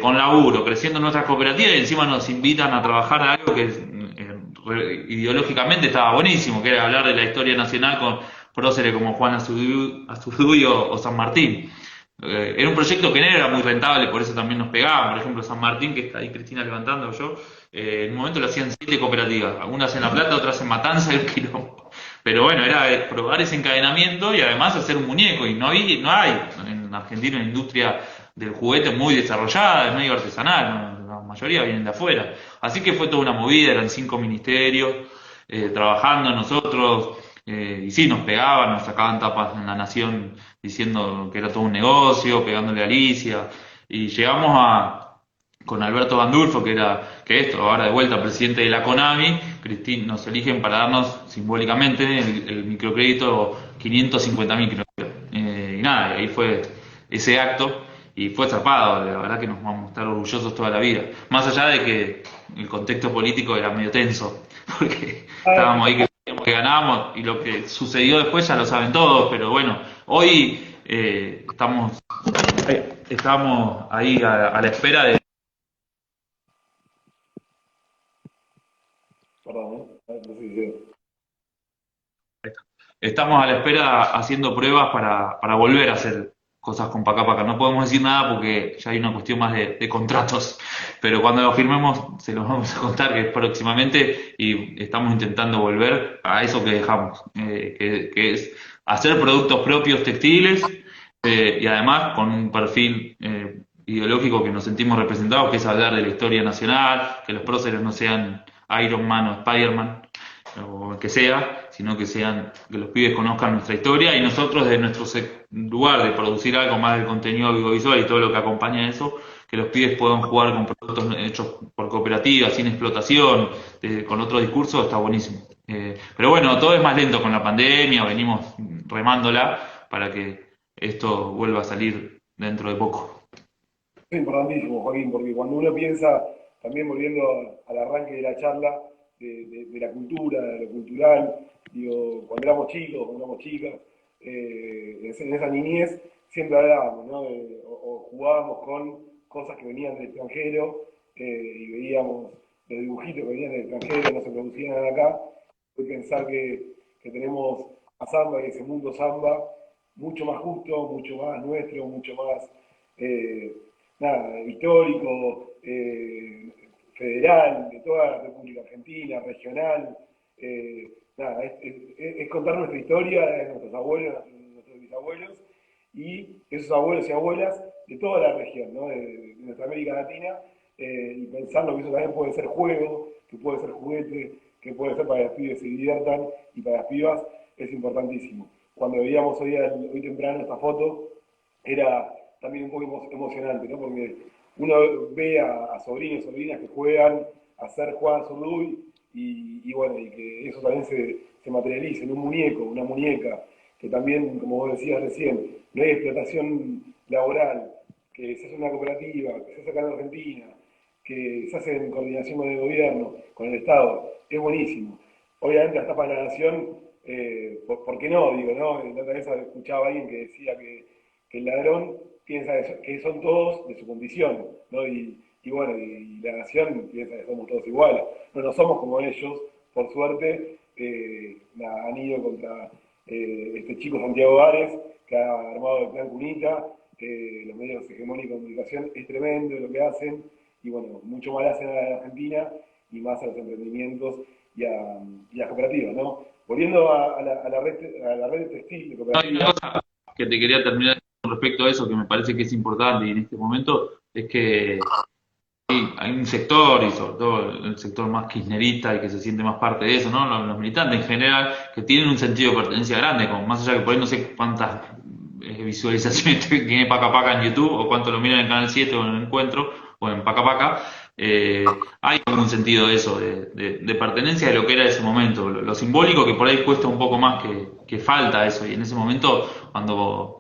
con laburo, creciendo nuestras cooperativas y encima nos invitan a trabajar en algo que ideológicamente estaba buenísimo, que era hablar de la historia nacional con próceres como Juan Azurduy o San Martín. Era un proyecto que no era muy rentable, por eso también nos pegaban. Por ejemplo, San Martín, que está ahí Cristina levantando yo, en un momento lo hacían 7 cooperativas, algunas en La Plata, otras en Matanza y un quilombo. Pero bueno, era probar ese encadenamiento y además hacer un muñeco. Y no hay en Argentina una industria del juguete muy desarrollada, es medio artesanal, la mayoría vienen de afuera. Así que fue toda una movida, eran 5 ministerios trabajando nosotros. y sí, nos pegaban, nos sacaban tapas en La Nación diciendo que era todo un negocio, pegándole a Alicia, y llegamos con Alberto Gandulfo, ahora de vuelta presidente de la CONAMI, Cristina, nos eligen para darnos simbólicamente el microcrédito 550.000, creo. Y nada, y ahí fue ese acto, y fue zarpado, la verdad que nos vamos a estar orgullosos toda la vida. Más allá de que el contexto político era medio tenso, porque Ah, estábamos ahí que decíamos que ganábamos, y lo que sucedió después ya lo saben todos, pero bueno, hoy estamos ahí a la espera de. perdón, a ver, no sé si Estamos a la espera haciendo pruebas para volver a hacer cosas con Paca Paca. No podemos decir nada porque ya hay una cuestión más de contratos, pero cuando lo firmemos se los vamos a contar que es próximamente, y estamos intentando volver a eso que dejamos, que es hacer productos propios textiles, y además con un perfil ideológico que nos sentimos representados, que es hablar de la historia nacional, que los próceres no sean Iron Man o Spider-Man o el que sea, sino que los pibes conozcan nuestra historia, y nosotros desde nuestro lugar de producir algo más del contenido audiovisual y todo lo que acompaña a eso, que los pibes puedan jugar con productos hechos por cooperativas, sin explotación, con otro discurso, está buenísimo. Pero bueno, todo es más lento con la pandemia, venimos remándola para que esto vuelva a salir dentro de poco. es importantísimo, Joaquín, porque cuando uno piensa, también volviendo al arranque de la charla, de la cultura, de lo cultural, digo, cuando éramos chicos, cuando éramos chicas, en esa niñez siempre hablábamos, ¿no? O jugábamos con cosas que venían del extranjero, y veíamos los dibujitos que venían del extranjero, no se producían acá. Hoy pensar que tenemos a Samba y ese mundo Samba mucho más justo, mucho más nuestro, mucho más eh, nada, histórico, federal, de toda la República Argentina, regional. Nada, es contar nuestra historia, de nuestros abuelos, nuestros bisabuelos, y esos abuelos y abuelas de toda la región, ¿no? De nuestra América Latina, y pensando que eso también puede ser juego, que puede ser juguete, que puede ser para que los pibes se diviertan, y para las pibas es importantísimo. Cuando veíamos hoy temprano esta foto, era también un poco emocionante, ¿no? Porque uno ve a sobrinos y sobrinas que juegan a hacer Juan Zurduy, y bueno, y que eso también se materialice en un muñeco, una muñeca, que también, como vos decías recién, no hay explotación laboral, que se hace una cooperativa, que se hace acá en Argentina, que se hace en coordinación con el gobierno, con el Estado, es buenísimo. Obviamente las tapas de la nación, ¿por qué no? Digo, ¿no? La otra vez escuchaba a alguien que decía que el ladrón piensa que son todos de su condición, ¿no? Y bueno, y la nación piensa que somos todos iguales. No somos como ellos, por suerte, han ido contra este chico Santiago Ares, que ha armado el plan Cunita, los medios hegemónicos de comunicación, es tremendo lo que hacen, y bueno, mucho más hacen a la Argentina, y más a los emprendimientos y a las cooperativas, ¿no? Volviendo a la red textil de No, hay una cooperativas. cosa que te quería terminar con respecto a eso, que me parece que es importante y en este momento, es que hay un sector, y sobre todo el sector más kirchnerista y que se siente más parte de eso, ¿no? Los militantes en general, que tienen un sentido de pertenencia grande, como más allá que por ahí no sé cuántas visualizaciones tiene Paca Paca en YouTube, o cuánto lo miran en Canal 7 o en el Encuentro o en Paca Paca. Hay un sentido de eso, de pertenencia de lo que era ese momento, lo simbólico, que por ahí cuesta un poco más, que falta eso, y en ese momento cuando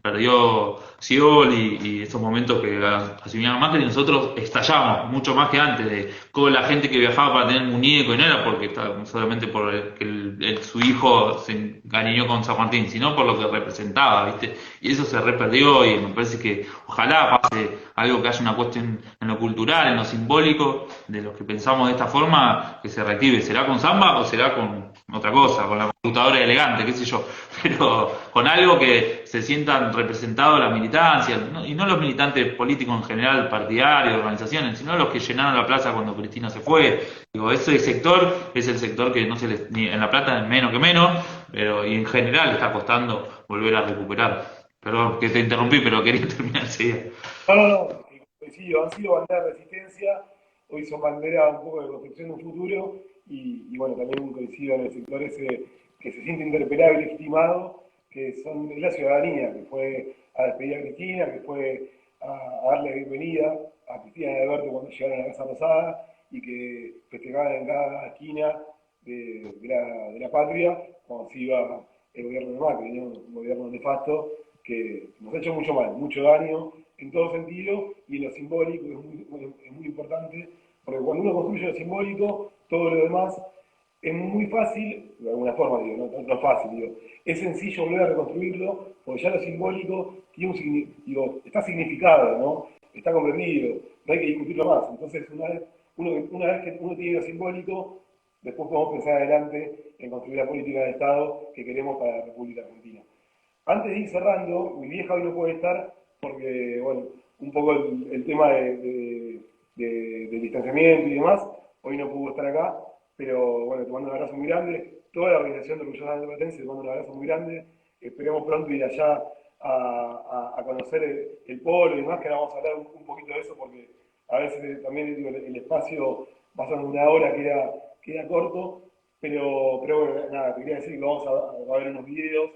perdió Scioli y esos momentos que asumían Macri, nosotros estallamos mucho más que antes, de con la gente que viajaba para tener muñeco, y no era porque solamente por que su hijo se encariñó con San Martín, sino por lo que representaba, ¿viste? Y eso se reperdió, y me parece que ojalá pase algo, que haya una cuestión en lo cultural, en lo simbólico, de los que pensamos de esta forma, que se reactive. ¿Será con samba o será con otra cosa, con la computadora elegante, qué sé yo? Pero con algo que se sientan representados la militancia, ¿no? Y no los militantes políticos en general, partidarios, organizaciones, sino los que llenaron la plaza cuando Cristina se fue. Digo, ese sector es el sector que no se les, ni en La Plata menos que menos, pero y en general está costando volver a recuperar. Perdón que te interrumpí, pero quería terminar enseguida. No, no, no, coincido, han sido banderas de resistencia, hoy son banderas un poco de construcción de un futuro, y bueno, también coincido en el sector ese que se siente interpelado y legitimado, que es la ciudadanía, que fue a despedir a Cristina, que fue a darle la bienvenida a Cristina y a Alberto cuando llegaron a la Casa Rosada, y que festejaban en cada esquina de la patria cuando se iba el gobierno de Macri, ¿no? Un gobierno nefasto que nos ha hecho mucho mal, mucho daño en todo sentido, y en lo simbólico es muy importante, porque cuando uno construye lo simbólico, todo lo demás es muy fácil, de alguna forma digo, no es fácil, digo, es sencillo volver a reconstruirlo, porque ya lo simbólico tiene digo, está significado, ¿no? Está comprendido, no hay que discutirlo más. Entonces, una vez que uno tiene lo simbólico, después podemos pensar adelante en construir la política de Estado que queremos para la República Argentina. Antes de ir cerrando, mi vieja hoy no puede estar porque, bueno, un poco el tema del distanciamiento y demás, hoy no pudo estar acá, pero bueno, te mando un abrazo muy grande. Toda la organización de Orgullosa de Platense te mando un abrazo muy grande. Esperemos pronto ir allá a conocer el polo y demás, que ahora vamos a hablar un poquito de eso, porque a veces también digo, el espacio, pasando una hora, queda corto, pero bueno, nada, te quería decir que vamos a ver unos videos,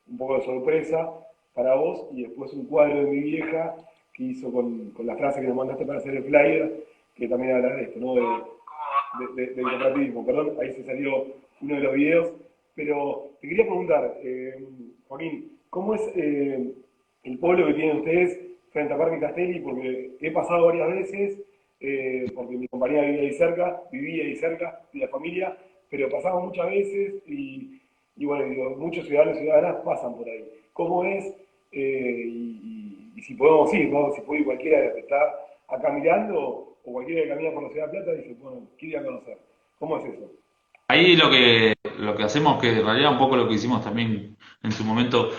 un poco de sorpresa para vos, y después un cuadro de mi vieja que hizo con la frase que nos mandaste para hacer el flyer, que también habla de esto, ¿no? Del cooperativismo. Perdón, ahí se salió uno de los videos, pero te quería preguntar, Joaquín, ¿cómo es el pueblo que tienen ustedes frente a Parque Castelli? Porque he pasado varias veces, porque mi compañera vivía ahí cerca, de la familia, pero pasamos muchas veces y bueno, digo, muchos ciudadanos y ciudadanas pasan por ahí. ¿Cómo es? Y si podemos ir, ¿no? Si puede ir cualquiera que está acá mirando, o cualquiera que camina por la Ciudad de Plata, dice, bueno, quiero ir a conocer. ¿Cómo es eso? Ahí lo que hacemos, que en realidad un poco lo que hicimos también en su momento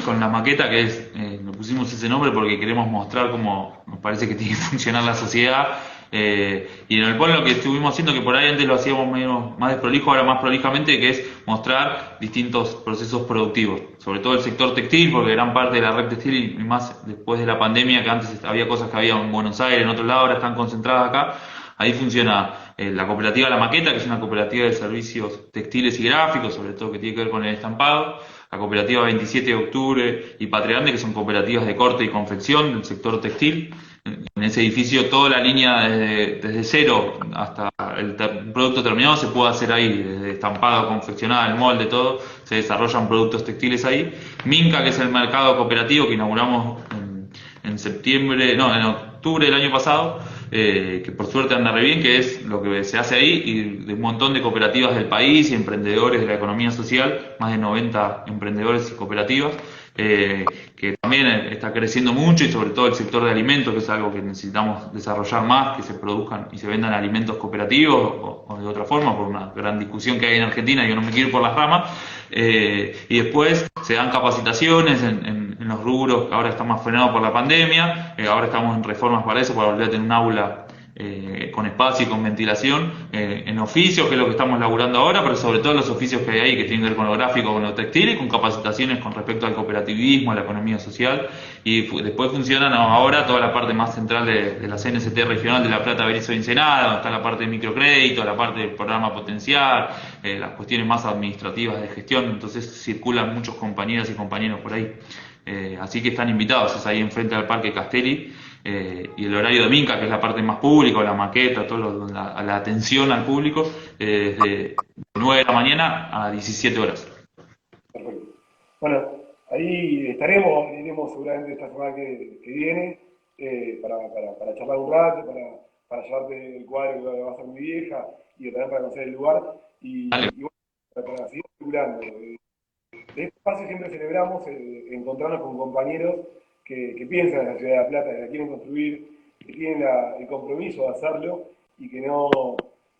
con la maqueta, que es, le pusimos ese nombre porque queremos mostrar cómo nos parece que tiene que funcionar la sociedad. Y en el pueblo lo que estuvimos haciendo, que por ahí antes lo hacíamos menos, más desprolijo, ahora más prolijamente, que es mostrar distintos procesos productivos, sobre todo el sector textil, porque gran parte de la red textil, y más después de la pandemia, que antes había cosas que había en Buenos Aires, en otro lado, ahora están concentradas acá. Ahí funciona la cooperativa La Maqueta, que es una cooperativa de servicios textiles y gráficos, sobre todo que tiene que ver con el estampado. La cooperativa 27 de Octubre y Patria Grande, que son cooperativas de corte y confección del sector textil. En ese edificio toda la línea desde cero hasta el producto terminado se puede hacer ahí, desde estampado, confeccionado, el molde, todo, se desarrollan productos textiles ahí. Minca, que es el mercado cooperativo que inauguramos en septiembre, no, en octubre del año pasado, que por suerte anda re bien, que es lo que se hace ahí, y de un montón de cooperativas del país y emprendedores de la economía social, más de 90 emprendedores y cooperativas, que también está creciendo mucho, y sobre todo el sector de alimentos, que es algo que necesitamos desarrollar más, que se produzcan y se vendan alimentos cooperativos o de otra forma, por una gran discusión que hay en Argentina, y yo no me quiero ir por las ramas. Y después se dan capacitaciones en los rubros que ahora está más frenado por la pandemia. Ahora estamos en reformas para eso, para volver a tener un aula con espacio y con ventilación, en oficios, que es lo que estamos laburando ahora, pero sobre todo los oficios que hay ahí, que tienen que ver con lo gráfico, con lo textil, y con capacitaciones con respecto al cooperativismo, a la economía social. Y después funcionan ahora toda la parte más central de la CNCT regional de La Plata, Berizo y Ensenada, donde está la parte de microcrédito, la parte del programa Potenciar, las cuestiones más administrativas de gestión. Entonces circulan muchos compañeras y compañeros por ahí. Así que están invitados, es ahí enfrente al Parque Castelli. Y el horario de Minca, que es la parte más pública, la maqueta, la atención al público, de 9 de la mañana a 17 horas. Perfecto. Bueno, ahí estaremos, iremos seguramente esta semana que viene, para charlar un rato, para llevarte el cuadro que va a ser mi vieja, y también para conocer el lugar, Dale. y bueno, para seguir circulando. De este espacio siempre celebramos encontrarnos con compañeros que piensan en la ciudad de La Plata, que la quieren construir, que tienen el compromiso de hacerlo, y que no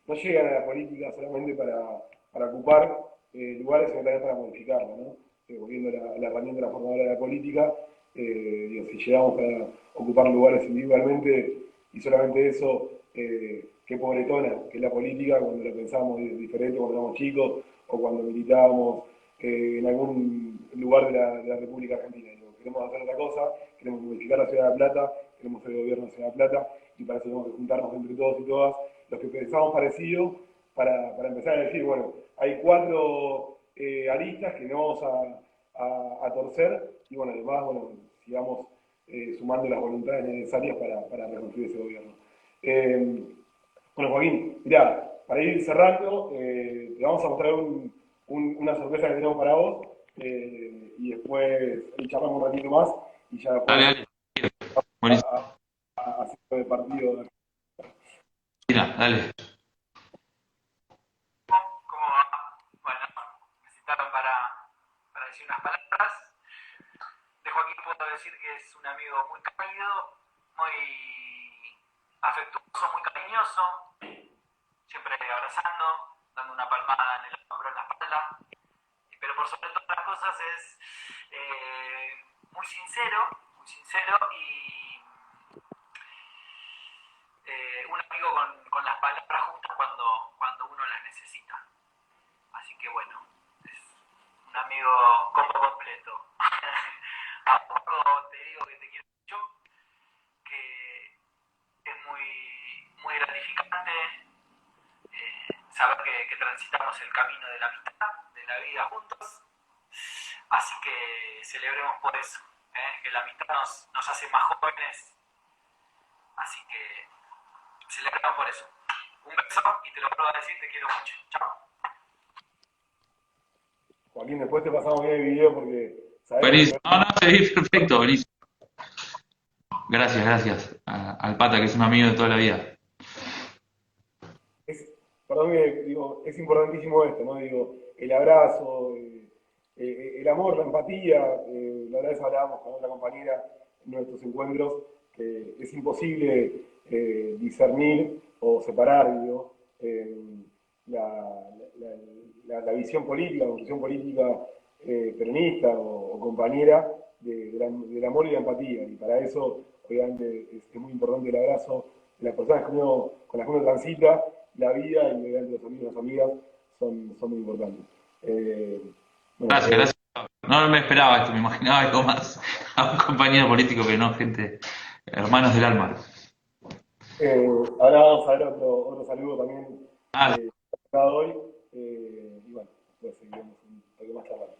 llegan a la política solamente para ocupar lugares, sino también para modificarla, ¿no? Volviendo a la herramienta transformadora de la política, digo, si llegamos para ocupar lugares individualmente y solamente eso, qué pobretona que es la política cuando la pensamos diferente cuando éramos chicos o cuando militábamos en algún lugar de la República Argentina. Digo, queremos hacer otra cosa, queremos modificar la Ciudad de La Plata, queremos ser el gobierno de la Ciudad de La Plata, y para eso tenemos que juntarnos entre todos y todas los que pensamos parecido, para empezar a decir, bueno, hay 4 aristas que no vamos a torcer y bueno, además, bueno, sigamos sumando las voluntades necesarias para reconstruir ese gobierno. Bueno, Joaquín, mirá, para ir cerrando, te vamos a mostrar una sorpresa que tenemos para vos y después charlamos un ratito más y ya después Dale, dale. Buenísimo. hacer el partido. Mira, dale. ¿Cómo va? Bueno, me citaron para decir unas palabras. De Joaquín puedo decir que es un amigo muy cálido, muy afectuoso, muy cariñoso, siempre abrazando, dando una palmada en el hombro, en la espalda, pero por sobre todas las cosas es muy sincero y un amigo con las palabras justas cuando uno las necesita. Así que bueno, es un amigo combo completo. A poco te digo que te quiero mucho, que es muy gratificante saber que transitamos el camino de la amistad, de la vida juntos. Así que celebremos por eso, que la amistad nos hace más jóvenes. Así que celebremos por eso. Un beso y te lo vuelvo a decir, te quiero mucho. Chao. Joaquín, después te pasamos bien el video porque sabemos Buenísimo. que No, no, sí, perfecto, buenísimo. Gracias al Pata, que es un amigo de toda la vida. perdón que digo, es importantísimo esto, ¿no? Digo, el abrazo, el amor, la empatía, la otra vez hablábamos con otra compañera en nuestros encuentros, que es imposible discernir o separar, digo, la visión política, la posición política peronista o compañera del amor y la empatía. Y para eso, obviamente, es muy importante el abrazo de las personas con las que uno transita la vida y obviamente los amigos y las amigas son muy importantes. Bueno, Gracias. No me esperaba esto, me imaginaba algo más a un compañero político que no, gente, hermanos del alma. ahora vamos a ver otro saludo también Ah, hoy. Y bueno, después seguiremos un poco más charlando.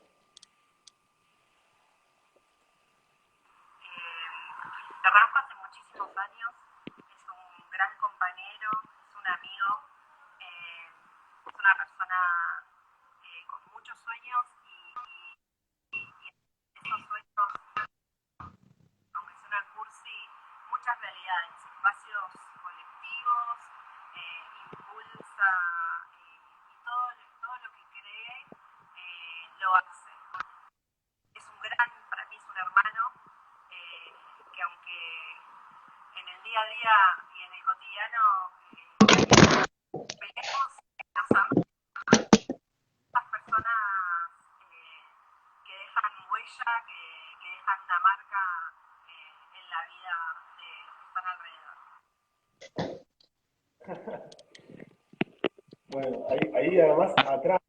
Lo conozco hace muchísimos años, es un gran compañero, es un amigo, es una persona con muchos sueños y esos sueños, aunque suenan cursi, muchas realidades, espacios colectivos, impulsa y todo lo que cree lo hace. Es un gran, para mí es un hermano que aunque en el día a día y en el cotidiano vemos, nos amamos, las personas que dejan huella, que dejan una marca en la vida de los que están alrededor. Bueno, ahí además atrás,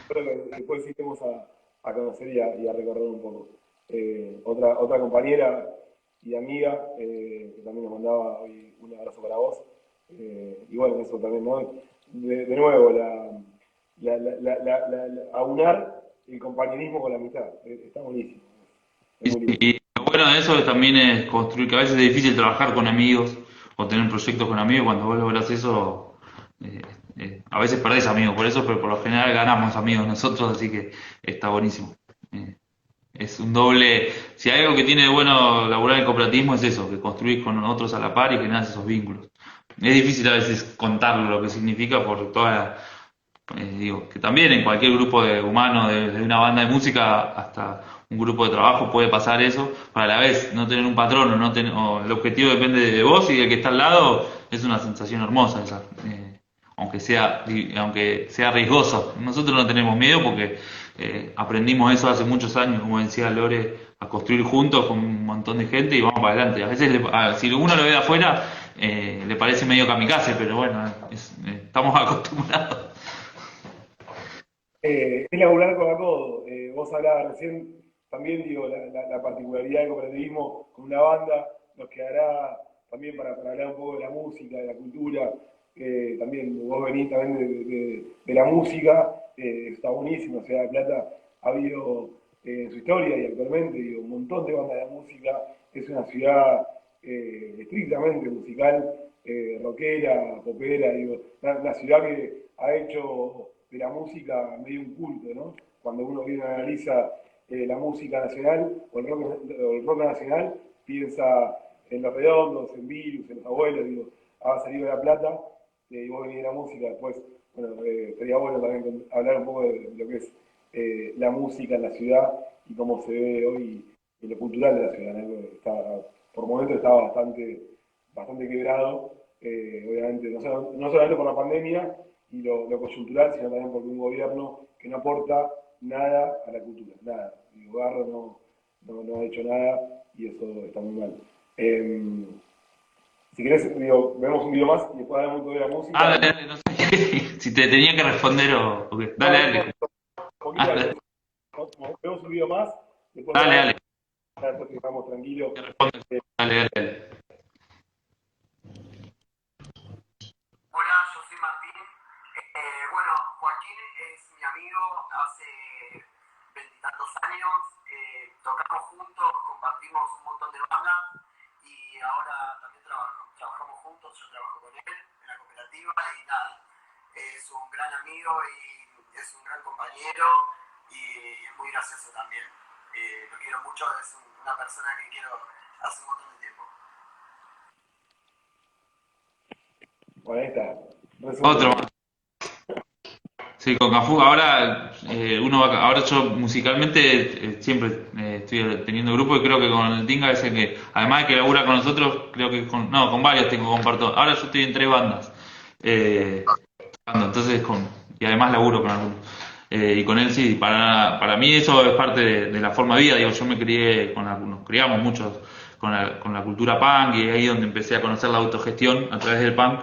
creo que después sí vamos a conocer y a recorrer un poco. Otra compañera y amiga que también nos mandaba hoy un abrazo para vos. Y bueno, eso también, ¿no? De nuevo, aunar el compañerismo con la amistad. Está buenísimo. Es muy lindo. y lo bueno de eso también es construir, que a veces es difícil trabajar con amigos o tener proyectos con amigos. Cuando vos lográs eso, eh, a veces perdés amigos por eso, pero por lo general ganamos amigos nosotros, así que está buenísimo. Eh, es un doble. Si hay algo que tiene de bueno laburar en cooperativismo es eso, que construís con otros a la par y generás esos vínculos. Es difícil a veces contarlo lo que significa por toda digo, que también en cualquier grupo de humanos, de una banda de música hasta un grupo de trabajo puede pasar eso, para a la vez no tener un patrón o el objetivo depende de vos y del que está al lado, es una sensación hermosa esa, aunque sea riesgoso. Nosotros no tenemos miedo porque aprendimos eso hace muchos años, como decía Lore, a construir juntos con un montón de gente y vamos para adelante. A veces, si uno lo ve de afuera, le parece medio kamikaze, pero bueno, estamos acostumbrados. Es laburar codo a codo. Vos hablabas recién, también digo, la particularidad del cooperativismo con una banda nos quedará también para hablar un poco de la música, de la cultura. también vos venís también de la música, está buenísimo, o sea, Plata ha habido en su historia y actualmente digo, un montón de bandas de música, es una ciudad estrictamente musical, rockera, popera, digo, una ciudad que ha hecho de la música medio un culto, ¿no? Cuando uno viene a analiza la música nacional o el rock nacional, piensa en Los Redondos, en Virus, en Los Abuelos, digo, ha salido de La Plata, y vos venís de la música, después, bueno, sería bueno también hablar un poco de lo que es la música en la ciudad y cómo se ve hoy en lo cultural de la ciudad, ¿no? Por momentos estaba bastante quebrado, obviamente, no solamente por la pandemia y lo coyuntural, sino también porque un gobierno que no aporta nada a la cultura, nada. El gobierno no ha hecho nada y eso está muy mal. Si querés, digo, vemos un video más y después hablamos un poco de la música. Dale, no sé si te tenía que responder o qué. Dale. Un poquito antes. Vemos un video más, después Dale. después estamos tranquilos. Dale. Hola, yo soy Martín. Bueno, Joaquín es mi amigo hace veintitantos años. Tocamos juntos, compartimos un montón de bandas y ahora también trabajamos juntos. Yo trabajo con él en la cooperativa y nada. Es un gran amigo y es un gran compañero y es muy gracioso también. Lo quiero mucho, es una persona que quiero hace un montón de tiempo. Bueno, ahí está. Otro más. Sí, con Cafú. Ahora ahora yo musicalmente siempre estoy teniendo grupo y creo que con el Tinga es el que, además de que labura con nosotros, creo que con varios comparto. Ahora yo estoy en 3 bandas. Entonces y además laburo con algunos. Y con él sí, para mí eso es parte de la forma de vida. Digo, yo me crié nos criamos muchos con la cultura punk y ahí donde empecé a conocer la autogestión a través del punk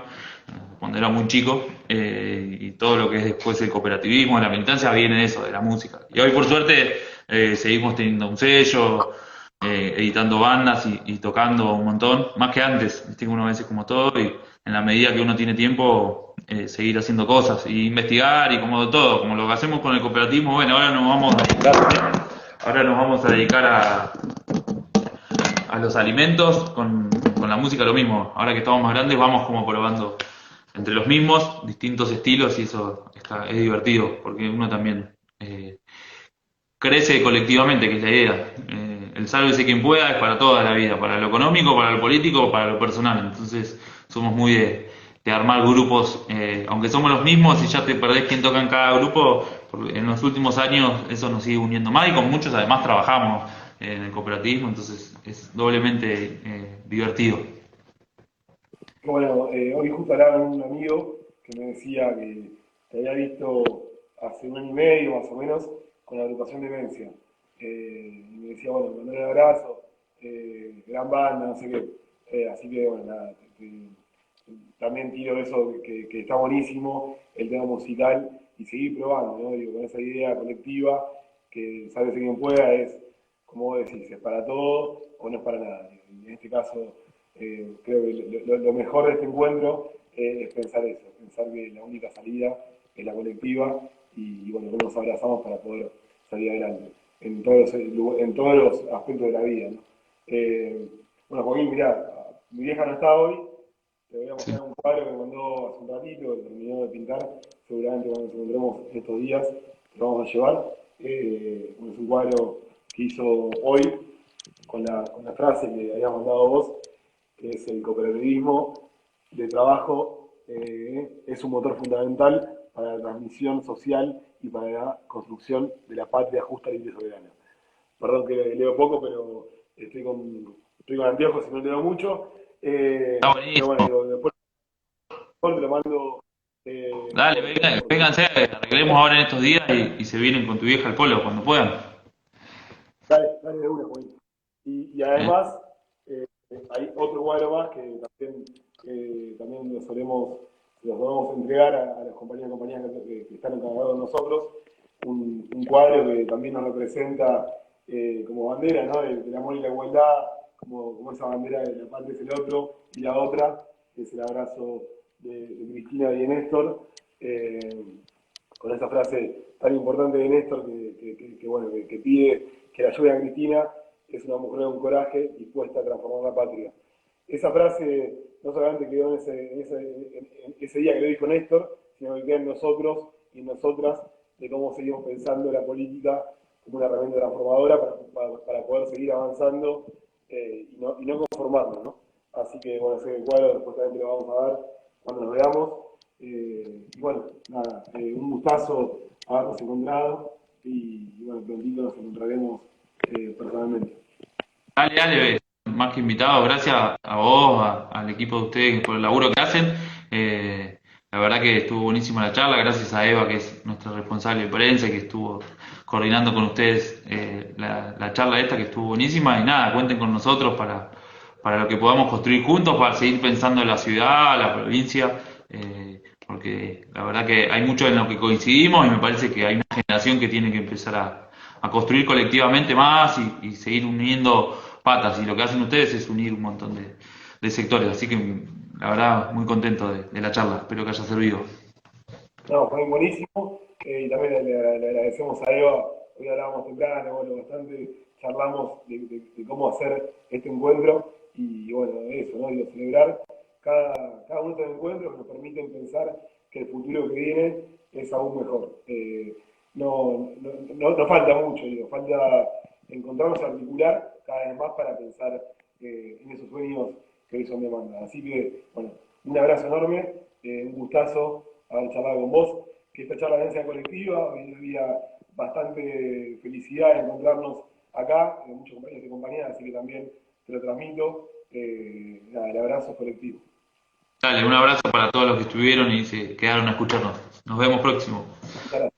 cuando era muy chico, y todo lo que es después el cooperativismo, la militancia, viene de eso, de la música. Y hoy por suerte seguimos teniendo un sello, editando bandas y tocando un montón, más que antes, viste que uno a veces como todo, y en la medida que uno tiene tiempo, seguir haciendo cosas, y investigar, y como todo, como lo que hacemos con el cooperativismo, bueno, ahora nos vamos a dedicar a los alimentos, con la música lo mismo, ahora que estamos más grandes vamos como probando entre los mismos, distintos estilos y eso es divertido, porque uno también crece colectivamente, que es la idea. El sálvese quien pueda es para toda la vida, para lo económico, para lo político, para lo personal. Entonces somos muy de armar grupos, aunque somos los mismos y ya te perdés quién toca en cada grupo, en los últimos años eso nos sigue uniendo más y con muchos además trabajamos en el cooperativismo, entonces es doblemente divertido. Bueno, hoy justo hablaba con un amigo que me decía que te había visto hace un año y medio más o menos con la agrupación Demencia. Y me decía, bueno, mandar un abrazo, gran banda, no sé qué. Así que, bueno, nada, también tiro eso que está buenísimo, el tema musical, y seguir probando, ¿no? Digo, con esa idea colectiva, que sabes que quien pueda es, como vos decís, es para todo o no es para nada. Y en este caso, creo que lo mejor de este encuentro es pensar eso, pensar que la única salida es la colectiva y bueno, nos abrazamos para poder salir adelante en todos los aspectos de la vida, ¿no? Bueno, Joaquín, mirá, mi vieja no está hoy, te voy a mostrar un cuadro que me mandó hace un ratito, que terminó de pintar, seguramente cuando nos encontremos estos días lo vamos a llevar. Es un cuadro que hizo hoy con la frase que habías mandado vos, que es el cooperativismo de trabajo, es un motor fundamental para la transmisión social y para la construcción de la patria justa, libre y soberana. Perdón que leo poco, pero estoy con anteojos y no leo mucho. Está buenísimo. Pero bueno, después te lo mando. Dale, vénganse, arreglemos ahora en estos días y se vienen con tu vieja al polo cuando puedan. Dale de una, Juan. Y además, hay otro cuadro más que también los solemos entregar a los compañeros y compañeras que están encargados de nosotros. Un cuadro que también nos representa como bandera, ¿no? Del amor y la igualdad, como esa bandera de la patria es el otro y la otra es el abrazo de Cristina y de Néstor, con esa frase tan importante de Néstor que pide que la ayude a Cristina, es una mujer con coraje dispuesta a transformar la patria. Esa frase no solamente quedó en ese día que lo dijo Néstor, sino que queda en nosotros y en nosotras de cómo seguimos pensando la política como una herramienta transformadora para poder seguir avanzando y no conformarnos, ¿no? Así que, bueno, ese cuadro después también te lo vamos a dar cuando nos veamos. Y bueno, nada, un gustazo habernos encontrado y bueno, prontito nos encontraremos personalmente. Dale, más que invitado, gracias a vos, al equipo de ustedes por el laburo que hacen. La verdad que estuvo buenísima la charla, gracias a Eva, que es nuestra responsable de prensa, y que estuvo coordinando con ustedes la charla esta, que estuvo buenísima. Y nada, cuenten con nosotros para lo que podamos construir juntos, para seguir pensando en la ciudad, la provincia, porque la verdad que hay mucho en lo que coincidimos y me parece que hay una generación que tiene que empezar a construir colectivamente más y seguir uniendo patas, y lo que hacen ustedes es unir un montón de sectores, así que la verdad muy contento de la charla, espero que haya servido. No, fue buenísimo, y también le agradecemos a Eva, hoy hablábamos temprano, bueno, bastante charlamos de cómo hacer este encuentro, y bueno, eso, ¿no? Digo, celebrar cada uno de los encuentros que nos permiten pensar que el futuro que viene es aún mejor. No falta mucho, digo, falta encontrarnos a articular cada vez más para pensar en esos sueños que hoy son demanda. Así que, bueno, un abrazo enorme, un gustazo haber charlado con vos, que esta charla sea colectiva, hoy había bastante felicidad de encontrarnos acá, muchos compañeros y compañeras, así que también te lo transmito, nada, el abrazo colectivo. Dale, un abrazo para todos los que estuvieron y se quedaron a escucharnos. Nos vemos próximo. Gracias.